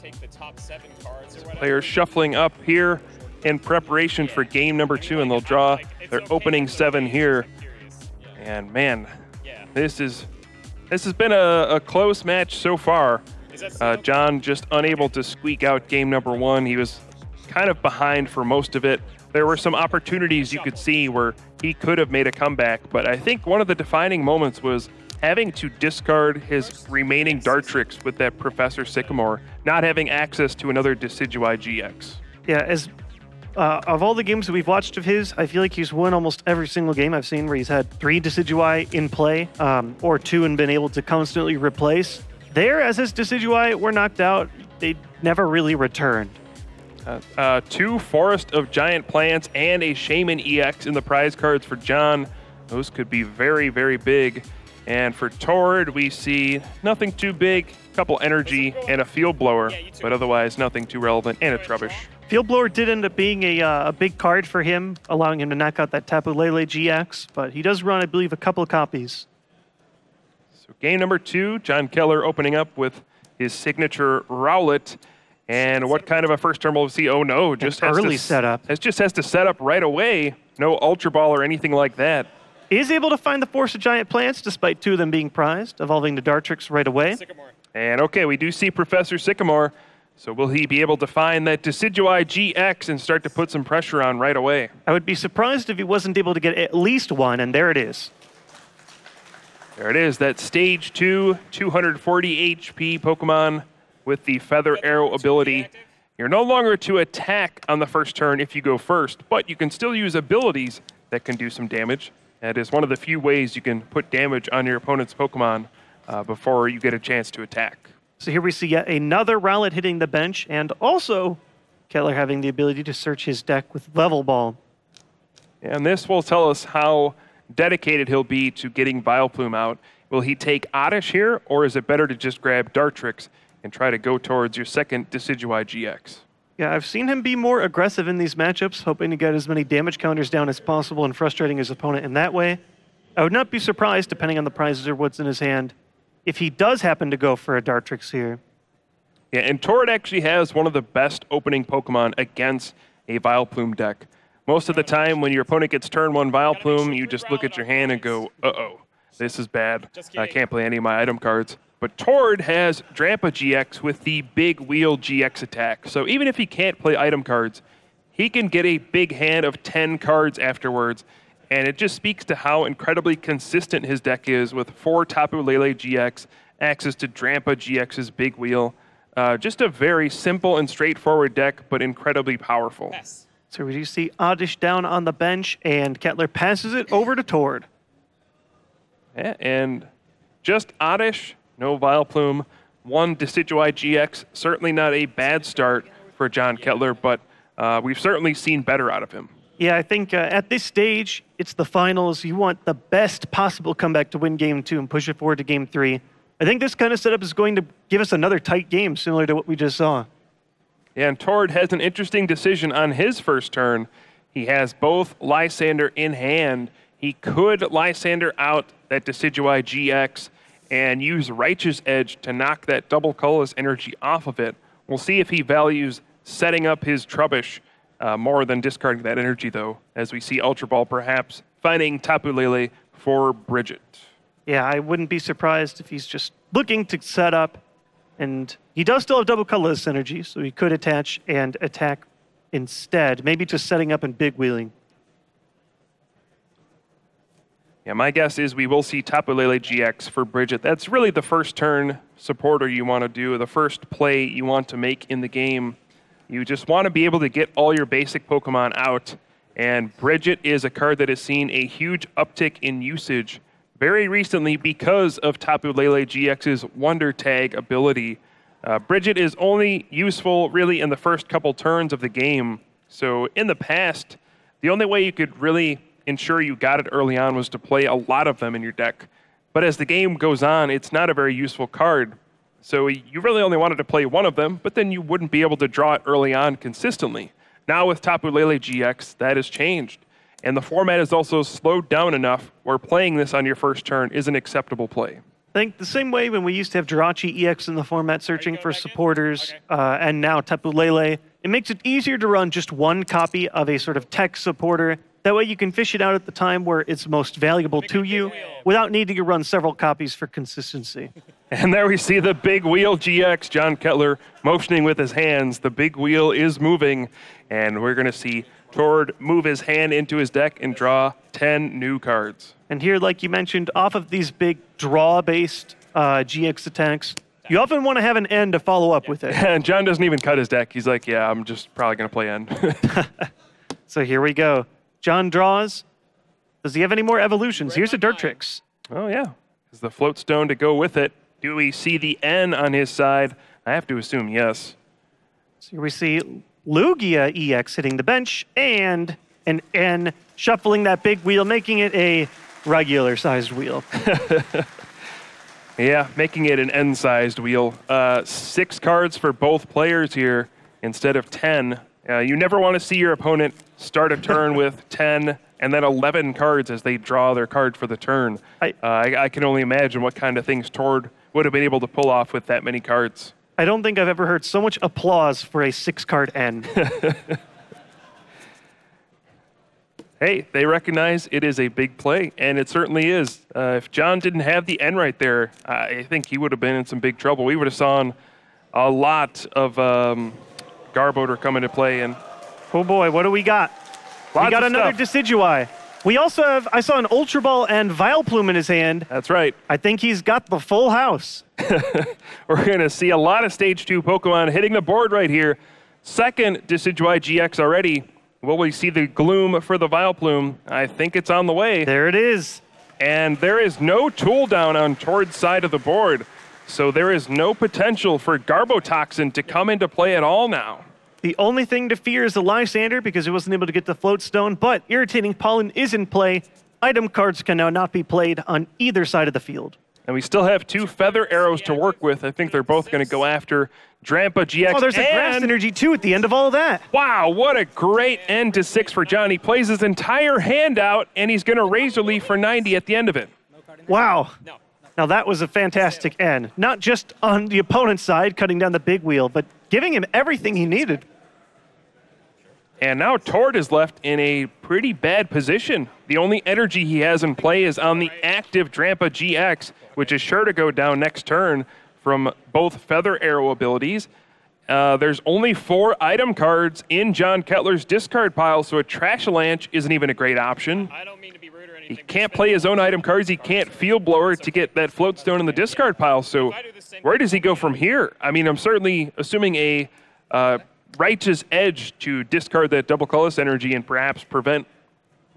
Players shuffling up here in preparation for game number 2, and they'll draw their opening 7 here. And man, this has been a close match so far. John just unable to squeak out game number 1. He was kind of behind for most of it. There were some opportunities you could see where he could have made a comeback, but I think one of the defining moments was having to discard his remaining Dartrix with that Professor Sycamore, not having access to another Decidueye GX. Yeah, as of all the games that we've watched of his, I feel like he's won almost every single game I've seen where he's had 3 Decidueye in play, or 2 and been able to constantly replace. There, as his Decidueye were knocked out, they never really returned. 2 Forest of Giant Plants and a Shaman EX in the prize cards for John. Those could be very, very big. And for Tord, we see nothing too big, a couple energy and a Field Blower, but otherwise nothing too relevant, and a Trubbish. Field Blower did end up being a big card for him, allowing him to knock out that Tapu Lele GX, but he does run, I believe, a couple of copies. So game number 2, John Kettler opening up with his signature Rowlet. And what kind of a first turn will we see? Oh no, just has early setup. It just has to set up right away. No Ultra Ball or anything like that. Is able to find the Force of Giant Plants despite 2 of them being prized, evolving to Dartrix right away. Sycamore. And okay, we do see Professor Sycamore. So will he be able to find that Decidueye GX and start to put some pressure on right away? I would be surprised if he wasn't able to get at least 1, and there it is. There it is, that stage 2, 240 HP Pokemon with the Feather Arrow ability. You're no longer to attack on the first turn if you go first, but you can still use abilities that can do some damage. That is one of the few ways you can put damage on your opponent's Pokemon before you get a chance to attack. So here we see yet another Rowlet hitting the bench, and also Kettler having the ability to search his deck with Level Ball. And this will tell us how dedicated he'll be to getting Vileplume out. Will he take Oddish here, or is it better to just grab Dartrix and try to go towards your second Decidueye GX? Yeah, I've seen him be more aggressive in these matchups, hoping to get as many damage counters down as possible and frustrating his opponent in that way. I would not be surprised, depending on the prizes or what's in his hand, if he does happen to go for a Dartrix here. Yeah, and Tord actually has one of the best opening Pokemon against a Vileplume deck. Most of the time, when your opponent gets turn 1 Vileplume, you just look at your hand and go, uh-oh, this is bad. I can't play any of my item cards. But Tord has Drampa GX with the Big Wheel GX attack. So even if he can't play item cards, he can get a big hand of 10 cards afterwards. And it just speaks to how incredibly consistent his deck is with 4 Tapu Lele GX, access to Drampa GX's Big Wheel. Just a very simple and straightforward deck, but incredibly powerful. Yes. So we do see Oddish down on the bench, and Kettler passes it over to Tord. Yeah, and just Oddish, no Vileplume, 1 Decidueye GX. Certainly not a bad start for John Kettler, but we've certainly seen better out of him. Yeah, I think at this stage, it's the finals. You want the best possible comeback to win Game 2 and push it forward to Game 3. I think this kind of setup is going to give us another tight game, similar to what we just saw. Yeah, and Tord has an interesting decision on his first turn. He has both Lysander in hand. He could Lysander out that Decidueye GX and use Righteous Edge to knock that double colorless energy off of it. We'll see if he values setting up his Trubbish more than discarding that energy, though, as we see Ultra Ball perhaps finding Tapu Lele for Bridget. Yeah, I wouldn't be surprised if he's just looking to set up. And he does still have double colorless energy, so he could attach and attack instead. Maybe just setting up and big wheeling. Yeah, my guess is we will see Tapu Lele GX for Bridget. That's really the first turn supporter you want to do, the first play you want to make in the game. You just want to be able to get all your basic Pokemon out. And Bridget is a card that has seen a huge uptick in usage very recently because of Tapu Lele GX's Wonder Tag ability. Bridget is only useful really in the first couple turns of the game. So in the past, the only way you could really ensure you got it early on was to play a lot of them in your deck. But as the game goes on, it's not a very useful card. So you really only wanted to play one of them, but then you wouldn't be able to draw it early on consistently. Now with Tapu Lele GX, that has changed. And the format is also slowed down enough where playing this on your first turn is an acceptable play. I think the same way when we used to have Jirachi EX in the format searching for supporters, and now Tapu Lele, it makes it easier to run just one copy of a sort of tech supporter. That way you can fish it out at the time where it's most valuable to you without needing to run several copies for consistency. And there we see the Big Wheel GX, John Kettler motioning with his hands. The big wheel is moving, and we're going to see Tord move his hand into his deck and draw 10 new cards. And here, like you mentioned, off of these big draw-based GX attacks, you often want to have an end to follow up with it. And John doesn't even cut his deck. He's like, yeah, I'm just probably going to play end. So here we go. John draws. Does he have any more evolutions? Here's a Dartrix. Oh, yeah. Is the Float Stone to go with it? Do we see the N on his side? I have to assume yes. So here we see Lugia EX hitting the bench and an N shuffling that big wheel, making it a regular-sized wheel. Yeah, making it an N-sized wheel. 6 cards for both players here instead of 10. You never want to see your opponent start a turn with 10 and then 11 cards as they draw their card for the turn. I can only imagine what kind of things Tord would have been able to pull off with that many cards. I don't think I've ever heard so much applause for a 6-card N. Hey, they recognize it is a big play, and it certainly is. If John didn't have the N right there, I think he would have been in some big trouble. We would have saw a lot of Garbodor come into play. And oh boy, what do we got? We got another Decidueye. We also have, I saw an Ultra Ball and Vileplume in his hand. That's right. I think he's got the full house. We're going to see a lot of Stage 2 Pokemon hitting the board right here. Second Decidueye GX already. Will we see the Gloom for the Vileplume? I think it's on the way. There it is. And there is no tool down on Tord's side of the board. So there is no potential for Garbotoxin to come into play at all now. The only thing to fear is the Lysander because it wasn't able to get the Float Stone, but Irritating Pollen is in play. Item cards can now not be played on either side of the field. And we still have 2 Feather Arrows to work with. I think they're both going to go after Drampa GX. Oh, there's a Grass Energy too at the end of all of that. Wow, what a great end to 6 for John. He plays his entire hand out, and he's going to Razor Leaf for 90 at the end of it. Wow. Now that was a fantastic end. Not just on the opponent's side, cutting down the big wheel, but giving him everything he needed. And now Tord is left in a pretty bad position. The only energy he has in play is on the active Drampa GX, which is sure to go down next turn from both Feather Arrow abilities. There's only 4 item cards in John Kettler's discard pile, so a Trashalanche isn't even a great option. I don't mean to be rude or anything. He can't play his own item cards. He can't Field Blower to get that Floatstone in the discard pile, so where does he go from here? I mean, I'm certainly assuming a righteous edge to discard that double colorless energy and perhaps prevent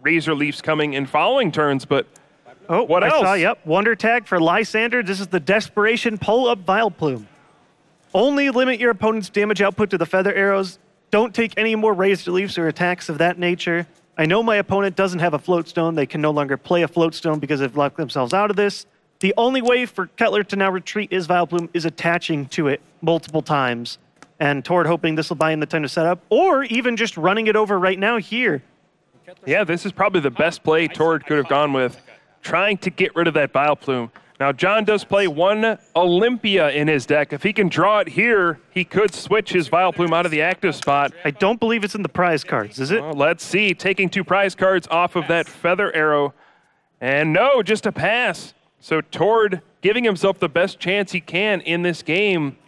Razor Leafs coming in following turns, but what else? Yep, Wonder Tag for Lysander. This is the Desperation pull-up Vileplume. Only limit your opponent's damage output to the Feather Arrows. Don't take any more Razor Leafs or attacks of that nature. I know my opponent doesn't have a Floatstone. They can no longer play a Floatstone because they've locked themselves out of this. The only way for Kettler to now retreat his Vileplume is attaching to it multiple times. And Tord hoping this will buy him the time to set up, or even just running it over right now here. Yeah, this is probably the best play Tord could have gone with, trying to get rid of that Vileplume. Now, John does play 1 Olympia in his deck. If he can draw it here, he could switch his Vileplume out of the active spot. I don't believe it's in the prize cards, is it? Well, let's see. Taking 2 prize cards off of that Feather Arrow. And no, just a pass. So Tord giving himself the best chance he can in this game,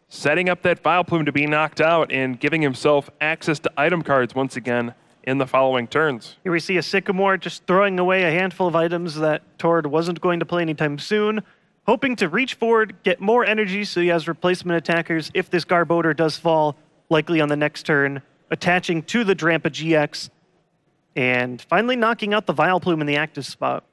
setting up that Vileplume to be knocked out and giving himself access to item cards once again in the following turns. Here we see a Sycamore just throwing away a handful of items that Tord wasn't going to play anytime soon, hoping to reach forward, get more energy so he has replacement attackers if this Garbodor does fall, likely on the next turn, attaching to the Drampa GX, and finally knocking out the Vileplume in the active spot.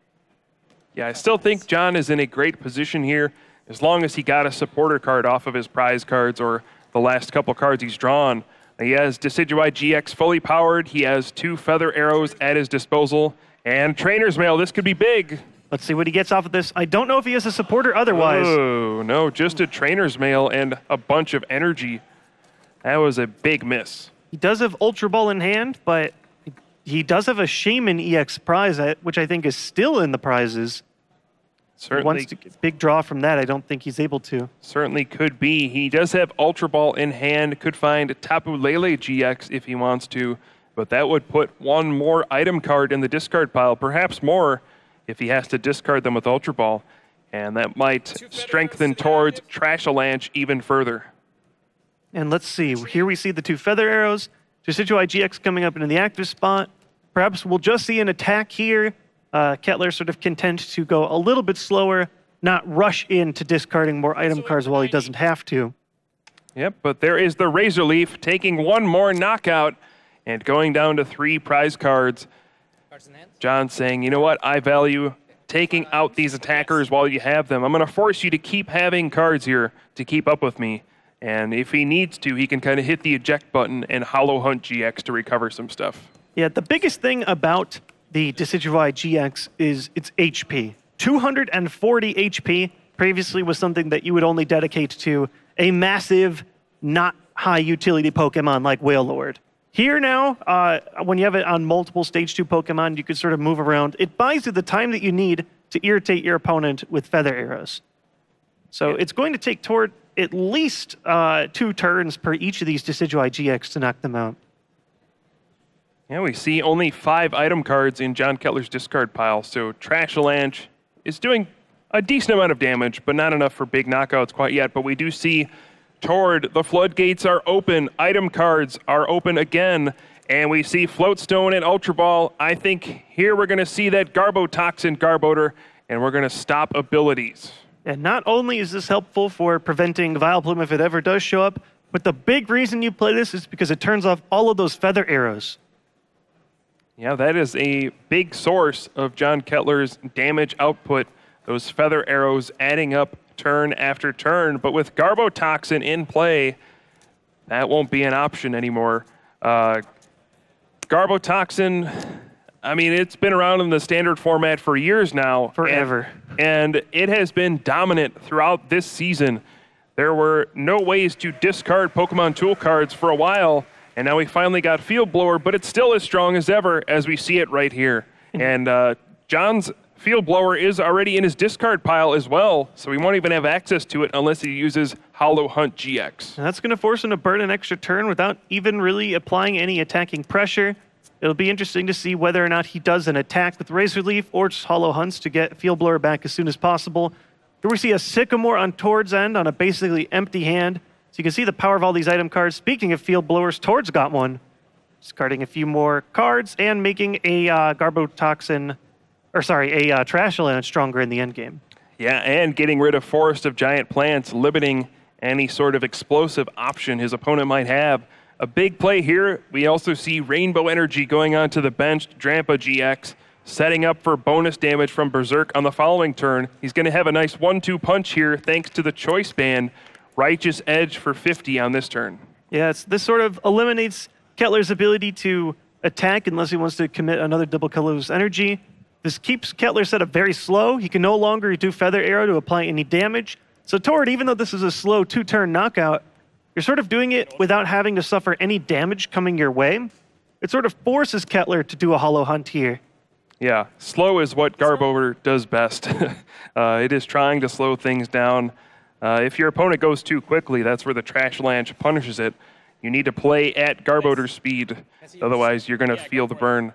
Yeah, I still think John is in a great position here, as long as he got a supporter card off of his prize cards or the last couple cards he's drawn. He has Decidueye GX fully powered. He has 2 Feather Arrows at his disposal. And Trainer's Mail, this could be big. Let's see what he gets off of this. I don't know if he has a supporter otherwise. Oh, no, just a Trainer's Mail and a bunch of energy. That was a big miss. He does have Ultra Ball in hand, but he does have a Shaman EX prize, which I think is still in the prizes. Certainly. He wants to get a big draw from that. I don't think he's able to. Certainly could be. He does have Ultra Ball in hand. Could find Tapu Lele GX if he wants to. But that would put 1 more item card in the discard pile. Perhaps more if he has to discard them with Ultra Ball. And that might strengthen towards Trashalanche even further. And let's see. Here we see the 2 Feather Arrows. Decidueye GX coming up into the active spot. Perhaps we'll just see an attack here. Kettler sort of content to go a little bit slower, not rush into discarding more item cards while he doesn't have to. Yep, but there is the Razor Leaf taking 1 more knockout and going down to 3 prize cards. John saying, you know what, I value taking out these attackers while you have them. I'm going to force you to keep having cards here to keep up with me. And if he needs to, he can kind of hit the eject button and Hollow Hunt GX to recover some stuff. Yeah, the biggest thing about the Decidueye GX is its HP. 240 HP previously was something that you would only dedicate to a massive, not high utility Pokemon like Wailord. Here now, when you have it on multiple Stage 2 Pokemon, you can sort of move around. It buys you the time that you need to irritate your opponent with Feather Arrows. So it's going to take toward at least 2 turns per each of these Decidueye GX to knock them out. Yeah, we see only 5 item cards in John Kettler's discard pile, so Trashalanche is doing a decent amount of damage, but not enough for big knockouts quite yet. But we do see Tord, the floodgates are open, item cards are open again, and we see Floatstone and Ultra Ball. I think here we're going to see that Garbotoxin Garbodor, and we're going to stop abilities. And not only is this helpful for preventing Vileplume if it ever does show up, but the big reason you play this is because it turns off all of those Feather Arrows. Yeah, that is a big source of John Kettler's damage output. Those Feather Arrows adding up turn after turn. But with Garbotoxin in play, that won't be an option anymore. Garbotoxin, I mean, it's been around in the standard format for years now. Forever. And it has been dominant throughout this season. There were no ways to discard Pokemon Tool cards for a while. And now we finally got Field Blower, but it's still as strong as ever as we see it right here. And John's Field Blower is already in his discard pile as well, so he won't even have access to it unless he uses Hollow Hunt GX. And that's going to force him to burn an extra turn without even really applying any attacking pressure. It'll be interesting to see whether or not he does an attack with Razor Leaf or just Hollow Hunts to get Field Blower back as soon as possible. Here we see a Sycamore on Tord's end on a basically empty hand. So you can see the power of all these item cards. Speaking of Field Blowers, Tord's got one. Discarding a few more cards and making a Trash Land stronger in the endgame. Yeah, and getting rid of Forest of Giant Plants, limiting any sort of explosive option his opponent might have. A big play here. We also see Rainbow Energy going onto the bench, Drampa GX, setting up for bonus damage from Berserk on the following turn. He's going to have a nice 1-2 punch here thanks to the Choice Band. Righteous Edge for 50 on this turn. Yes, this sort of eliminates Kettler's ability to attack unless he wants to commit another double colorless energy. This keeps Kettler set up very slow. He can no longer do Feather Arrow to apply any damage. So Tord, even though this is a slow 2-turn knockout, you're sort of doing it without having to suffer any damage coming your way. It sort of forces Kettler to do a Hollow Hunt here. Yeah, slow is what Garbover does best. It is trying to slow things down. If your opponent goes too quickly, that's where the Trash Lanch punishes it. You need to play at Garbodor's speed, otherwise you're going to feel the burn.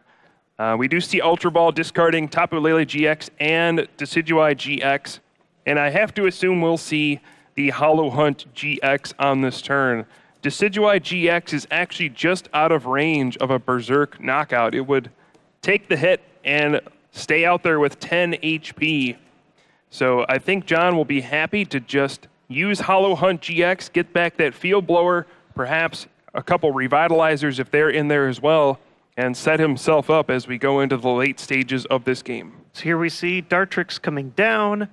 We do see Ultra Ball discarding Tapu Lele GX and Decidueye GX, and I have to assume we'll see the Hollow Hunt GX on this turn. Decidueye GX is actually just out of range of a Berserk knockout. It would take the hit and stay out there with 10 HP. So I think John will be happy to just use Hollow Hunt GX, get back that Field Blower, perhaps a couple Revitalizers if they're in there as well, and set himself up as we go into the late stages of this game. So here we see Dartrix coming down.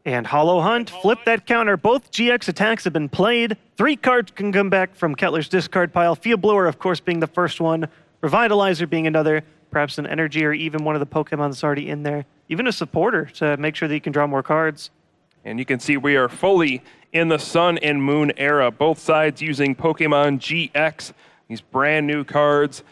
And Hollow Hunt, flip that counter. Both GX attacks have been played. 3 cards can come back from Kettler's discard pile. Field Blower, of course, being the first one. Revitalizer being another. Perhaps an Energy or even one of the Pokemon that's already in there. Even a Supporter to make sure that you can draw more cards. And you can see we are fully in the Sun and Moon era. Both sides using Pokemon GX. These brand new cards.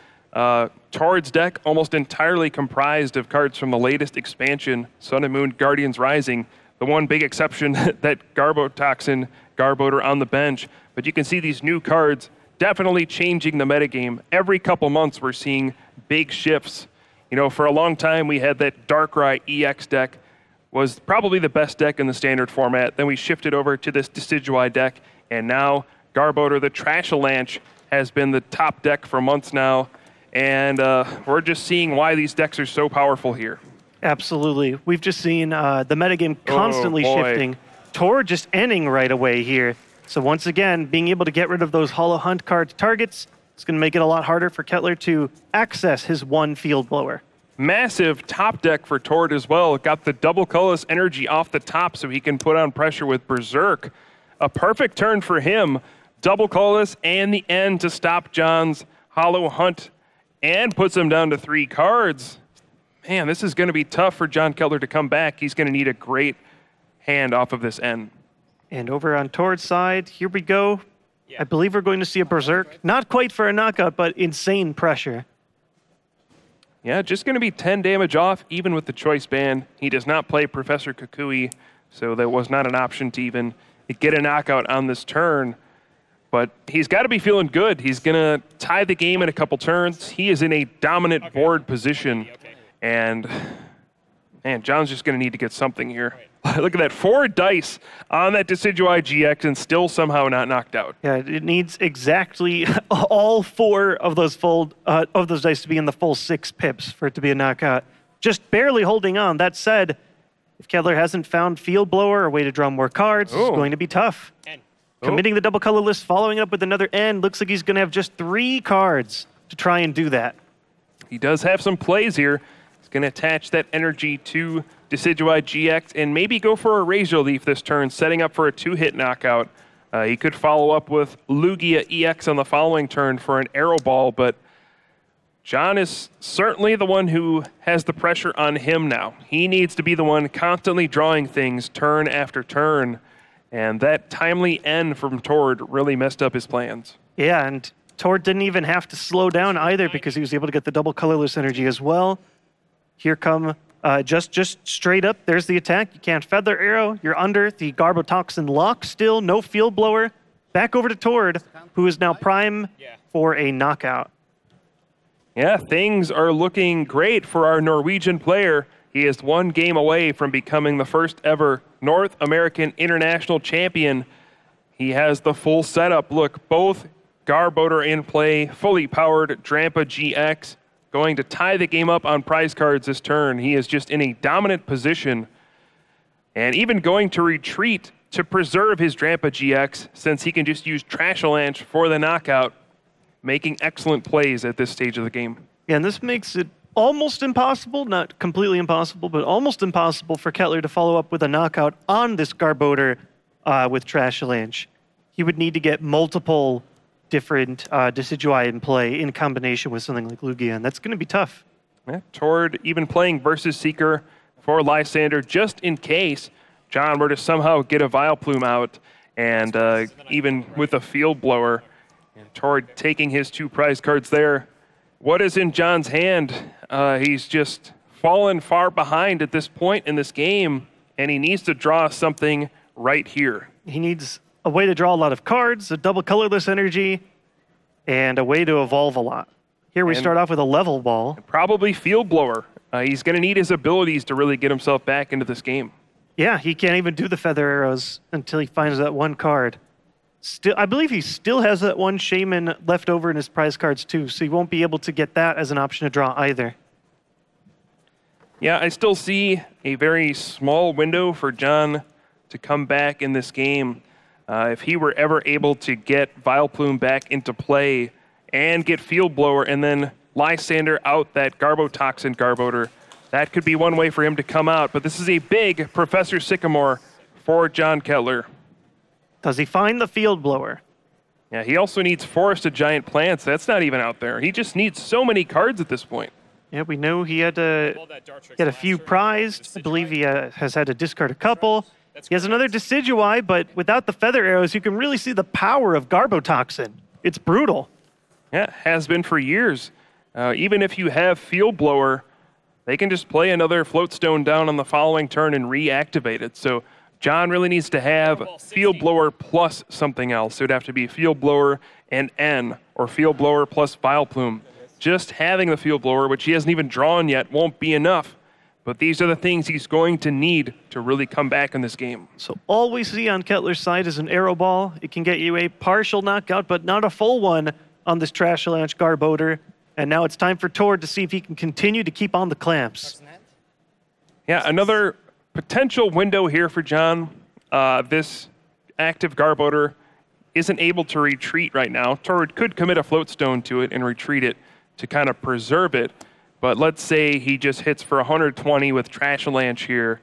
Tord's deck almost entirely comprised of cards from the latest expansion, Sun and Moon Guardians Rising. The one big exception, that Garbotoxin Garbodor on the bench. But you can see these new cards definitely changing the metagame. Every couple months we're seeing big shifts. You know, for a long time we had that Darkrai EX deck, was probably the best deck in the standard format. Then we shifted over to this Decidueye deck, and now Garbodor, the Trashalanch, has been the top deck for months now. And we're just seeing why these decks are so powerful here. Absolutely. We've just seen the metagame constantly shifting. Tord just ending right away here. So once again, being able to get rid of those Hollow Hunt card targets, it's going to make it a lot harder for Kettler to access his one Field Blower. Massive top deck for Tord as well. Got the double colorless energy off the top so he can put on pressure with Berserk. A perfect turn for him. Double colorless and the end to stop John's Hollow Hunt and puts him down to 3 cards. Man, this is going to be tough for John Kettler to come back. He's going to need a great hand off of this end. And over on Tord's side, here we go. I believe we're going to see a Berserk. Not quite for a knockout, but insane pressure. Yeah, just going to be 10 damage off, even with the Choice Band. He does not play Professor Kukui, so that was not an option to even get a knockout on this turn. But he's got to be feeling good. He's going to tie the game in a couple turns. He is in a dominant board position. And, man, John's just going to need to get something here. Look at that, 4 dice on that Decidueye GX and still somehow not knocked out. Yeah, it needs exactly all 4 of those dice to be in the full 6 pips for it to be a knockout. Just barely holding on. That said, if Kettler hasn't found Field Blower or a way to draw more cards, it's going to be tough. Committing the double colorless, following up with another N. Looks like he's going to have just 3 cards to try and do that. He does have some plays here. He's going to attach that energy to Decidueye GX and maybe go for a Razor Leaf this turn, setting up for a 2-hit knockout. He could follow up with Lugia EX on the following turn for an Arrow Ball, but John is certainly the one who has the pressure on him now. He needs to be the one constantly drawing things turn after turn, and that timely end from Tord really messed up his plans. Yeah, and Tord didn't even have to slow down either because he was able to get the double colorless energy as well. Here come Just straight up, there's the attack. You can't Feather Arrow. You're under the Garbotoxin lock still. No Field Blower. Back over to Tord, who is now prime for a knockout. Yeah, things are looking great for our Norwegian player. He is one game away from becoming the first ever North American International Champion. He has the full setup. Look, both Garbodor in play, fully powered Drampa GX, going to tie the game up on prize cards this turn. He is just in a dominant position and even going to retreat to preserve his Drampa GX since he can just use Trashalanche for the knockout, making excellent plays at this stage of the game. Yeah, and this makes it almost impossible, not completely impossible, but almost impossible for Kettler to follow up with a knockout on this Garbodor with Trashalanche. He would need to get multiple different Decidueye in play in combination with something like Lugia, and that's going to be tough. Yeah, Tord even playing Versus Seeker for Lysander just in case John were to somehow get a Vileplume out, and even with a Field Blower. And Tord taking his 2 prize cards there. What is in John's hand? He's just fallen far behind at this point in this game, and he needs to draw something right here. He needs a way to draw a lot of cards, a double colorless energy, and a way to evolve a lot. Here we start off with a level ball. Probably Field Blower. He's going to need his abilities to really get himself back into this game. Yeah, he can't even do the Feather Arrows until he finds that one card. Still, I believe he still has that one Shaman left over in his prize cards too, so he won't be able to get that as an option to draw either. Yeah, I still see a very small window for John to come back in this game. If he were ever able to get Vileplume back into play and get Field Blower and then Lysander out that Garbotoxin Garbodor, that could be one way for him to come out. But this is a big Professor Sycamore for John Kettler. Does he find the Field Blower? Yeah, he also needs Forested Giant Plants. That's not even out there. He just needs so many cards at this point. Yeah, we know he had to get a few prized. I believe he has had to discard a couple. He has another Decidueye, but without the Feather Arrows, you can really see the power of Garbotoxin. It's brutal. Yeah, has been for years. Even if you have Field Blower, they can just play another Floatstone down on the following turn and reactivate it. So John really needs to have Field Blower plus something else. It would have to be Field Blower and N, or Field Blower plus Vileplume. Just having the Field Blower, which he hasn't even drawn yet, won't be enough. But these are the things he's going to need to really come back in this game. So all we see on Kettler's side is an Arrow Ball. It can get you a partial knockout, but not a full one on this Trashalanche Garbodor. And now it's time for Tord to see if he can continue to keep on the clamps. Yeah, another potential window here for John. This active Garbodor isn't able to retreat right now. Tord could commit a Floatstone to it and retreat it to kind of preserve it. But let's say he just hits for 120 with Trashalanche here.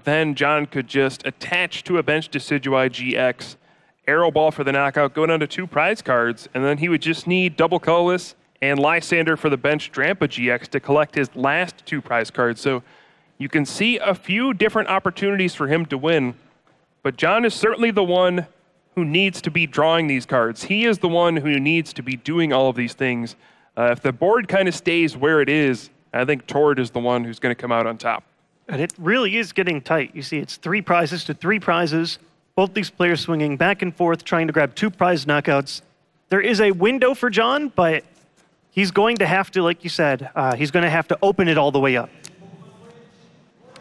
Then John could just attach to a bench Decidueye GX, Arrow Ball for the knockout, go down to 2 prize cards, and then he would just need Double Colorless and Lysander for the bench Drampa GX to collect his last 2 prize cards. So you can see a few different opportunities for him to win, but John is certainly the one who needs to be drawing these cards. He is the one who needs to be doing all of these things. If the board kind of stays where it is, I think Tord is the one who's going to come out on top. And it really is getting tight. You see, it's 3 prizes to 3 prizes. Both these players swinging back and forth, trying to grab 2 prize knockouts. There is a window for John, but he's going to have to, like you said, he's going to have to open it all the way up.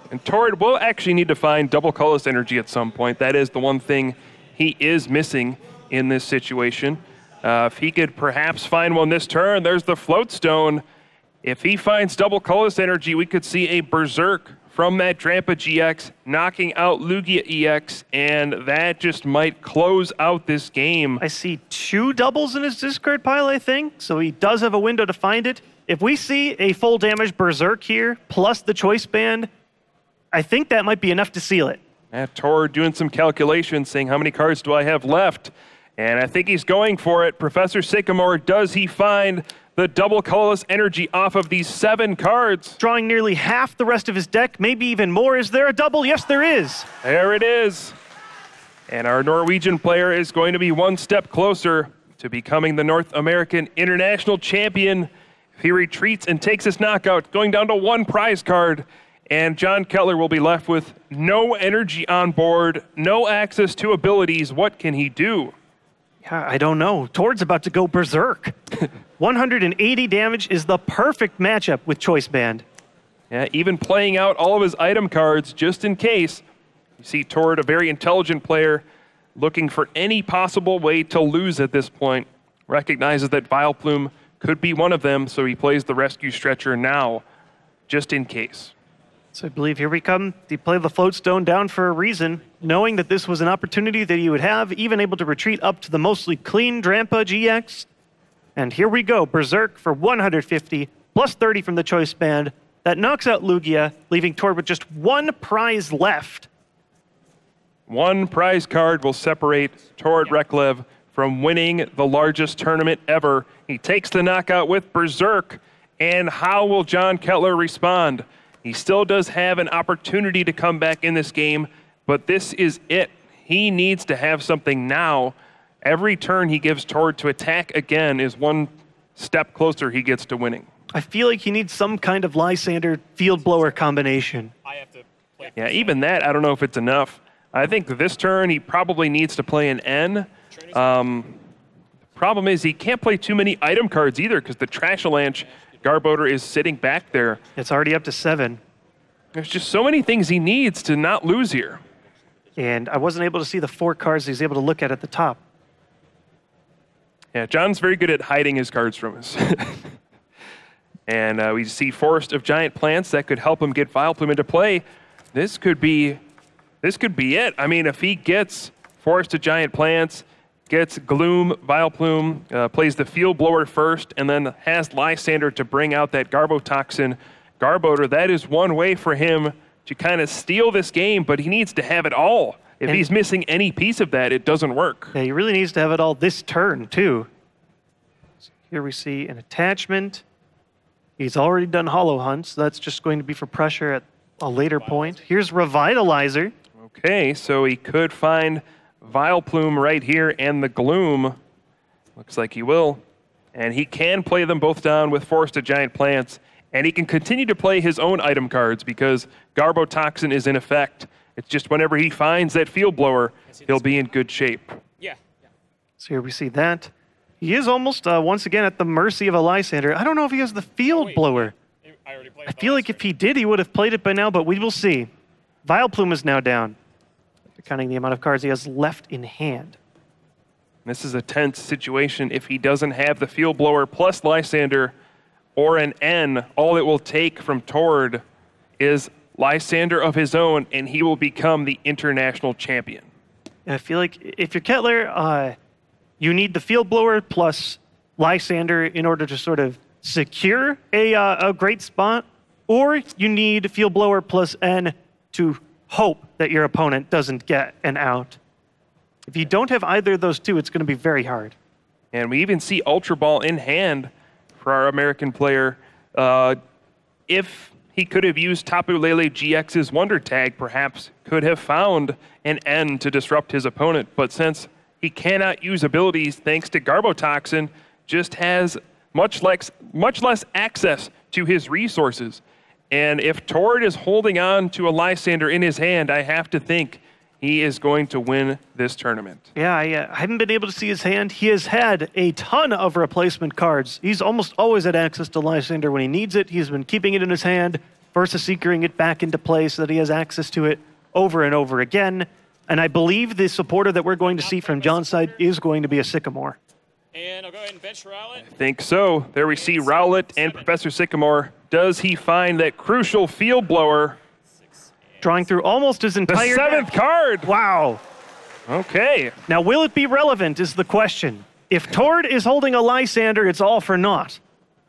And Tord will actually need to find Double Colorless Energy at some point. That is the one thing he is missing in this situation. If he could perhaps find one this turn, there's the Floatstone. If he finds Double Colorless Energy, we could see a Berserk from that Drampa GX, knocking out Lugia EX, and that just might close out this game. I see 2 doubles in his discard pile, I think, so he does have a window to find it. If we see a full damage Berserk here, plus the Choice Band, I think that might be enough to seal it. Tord doing some calculations, saying how many cards do I have left? And I think he's going for it. Professor Sycamore, does he find the Double Colorless Energy off of these 7 cards? Drawing nearly half the rest of his deck, maybe even more. Is there a double? Yes, there is. There it is. And our Norwegian player is going to be one step closer to becoming the North American International Champion. If he retreats and takes his knockout, going down to 1 prize card, And John Kettler will be left with no energy on board, no access to abilities. What can he do? Yeah, I don't know. Tord's about to go berserk. 180 damage is the perfect matchup with Choice Band. Yeah, even playing out all of his item cards just in case. You see Tord, a very intelligent player, looking for any possible way to lose at this point. Recognizes that Vileplume could be one of them, so he plays the Rescue Stretcher now, just in case. So I believe here we come. He played the Float Stone down for a reason, knowing that this was an opportunity that he would have, even able to retreat up to the mostly clean Drampa GX. And here we go, Berserk for 150, plus 30 from the Choice Band. That knocks out Lugia, leaving Tord with just one prize left. One prize card will separate Tord Reklev from winning the largest tournament ever. He takes the knockout with Berserk, and how will John Kettler respond? He still does have an opportunity to come back in this game, but this is it. He needs to have something now. Every turn he gives Tord to attack again is one step closer he gets to winning. I feel like he needs some kind of Lysander Field Blower combination. Yeah, even that, I don't know if it's enough. I think this turn he probably needs to play an N. Problem is he can't play too many item cards either because the Trashalanche Garbodor is sitting back there. It's already up to 7. There's just so many things he needs to not lose here. And I wasn't able to see the 4 cards he's able to look at the top. Yeah, John's very good at hiding his cards from us. And we see Forest of Giant Plants that could help him get Vileplume into play. This could be it. I mean, if he gets Forest of Giant Plants, gets Gloom, Vileplume, plays the Field Blower first, and then has Lysander to bring out that Garbotoxin Garbodor, that is one way for him to kind of steal this game, but he needs to have it all. If he's missing any piece of that, it doesn't work. Yeah, he really needs to have it all this turn, too. So here we see an attachment. He's already done Hollow Hunt, so that's just going to be for pressure at a later point. Here's Revitalizer. Okay, so he could find Vileplume right here and the Gloom. Looks like he will. And he can play them both down with Forest of Giant Plants. And he can continue to play his own item cards because Garbotoxin is in effect. It's just whenever he finds that Field Blower, he'll be in good shape. Yeah. So here we see that. He is almost, once again, at the mercy of a Lysander. I don't know if he has the Field Blower. I feel like if he did, he would have played it by now, but we will see. Vileplume is now down, counting the amount of cards he has left in hand. This is a tense situation. If he doesn't have the Field Blower plus Lysander or an N, all it will take from Tord is Lysander of his own, and he will become the international champion. I feel like if you're Kettler, you need the Field Blower plus Lysander in order to sort of secure a great spot, or you need Field Blower plus N to hope that your opponent doesn't get an out. If you don't have either of those two, it's going to be very hard. And we even see Ultra Ball in hand for our American player. If he could have used Tapu Lele GX's Wonder Tag, perhaps could have found an N to disrupt his opponent. But since he cannot use abilities thanks to Garbotoxin, just has much less access to his resources. And if Tord is holding on to a Lysander in his hand, I have to think he is going to win this tournament. Yeah, I haven't been able to see his hand. He has had a ton of replacement cards. He's almost always had access to Lysander when he needs it. He's been keeping it in his hand versus securing it back into play so that he has access to it over and over again. And I believe the supporter that we're going to see from John's side is going to be a Sycamore. And I'll go ahead and bench Rowlet. I think so. There we see Rowlet and Professor Sycamore. Does he find that crucial Field Blower? Drawing through almost his entire The 7th card. Wow. Okay. Now, will it be relevant is the question. If Tord is holding a Lysander, it's all for naught.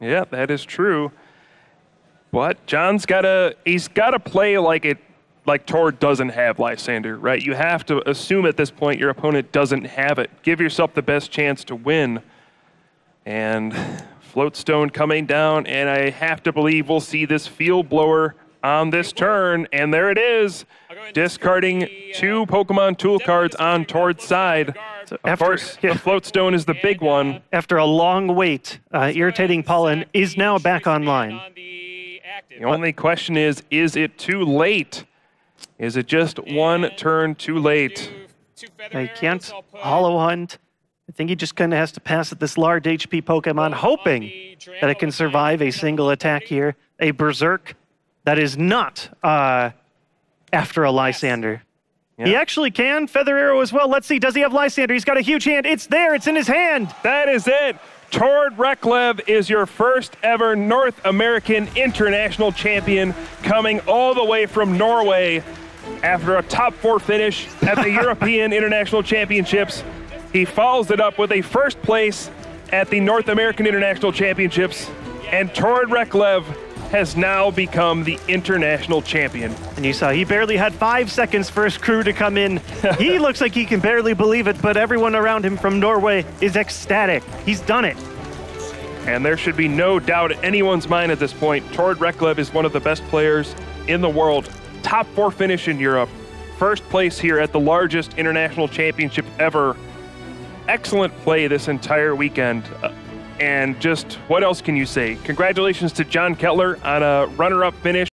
Yeah, that is true. But John's he's gotta play like Tord doesn't have Lysander, right? You have to assume at this point your opponent doesn't have it. Give yourself the best chance to win. And Floatstone coming down, and I have to believe we'll see this Field Blower on this turn, and there it is, discarding 2 Pokemon tool cards on Tord's side. So of course, the Floatstone is the big one. After a long wait, Irritating Pollen is now back online. The only question is it too late? Is it just one turn too late? He can't hollow hunt. I think he just kind of has to pass at this large HP Pokemon, hoping that it can survive a single attack here. A Berserk that is not after a Lysander. Yeah. He actually can. Feather Arrow as well. Let's see. Does he have Lysander? He's got a huge hand. It's there. It's in his hand. That is it. Tord Reklev is your first ever North American International Champion, coming all the way from Norway after a top 4 finish at the European International Championships. He follows it up with a first place at the North American International Championships, and Tord Reklev has now become the international champion. And you saw he barely had 5 seconds for his crew to come in. He looks like he can barely believe it, but everyone around him from Norway is ecstatic. He's done it. And there should be no doubt in anyone's mind at this point. Tord Reklev is one of the best players in the world. Top 4 finish in Europe. First place here at the largest international championship ever. Excellent play this entire weekend. And just what else can you say? Congratulations to John Kettler on a runner-up finish.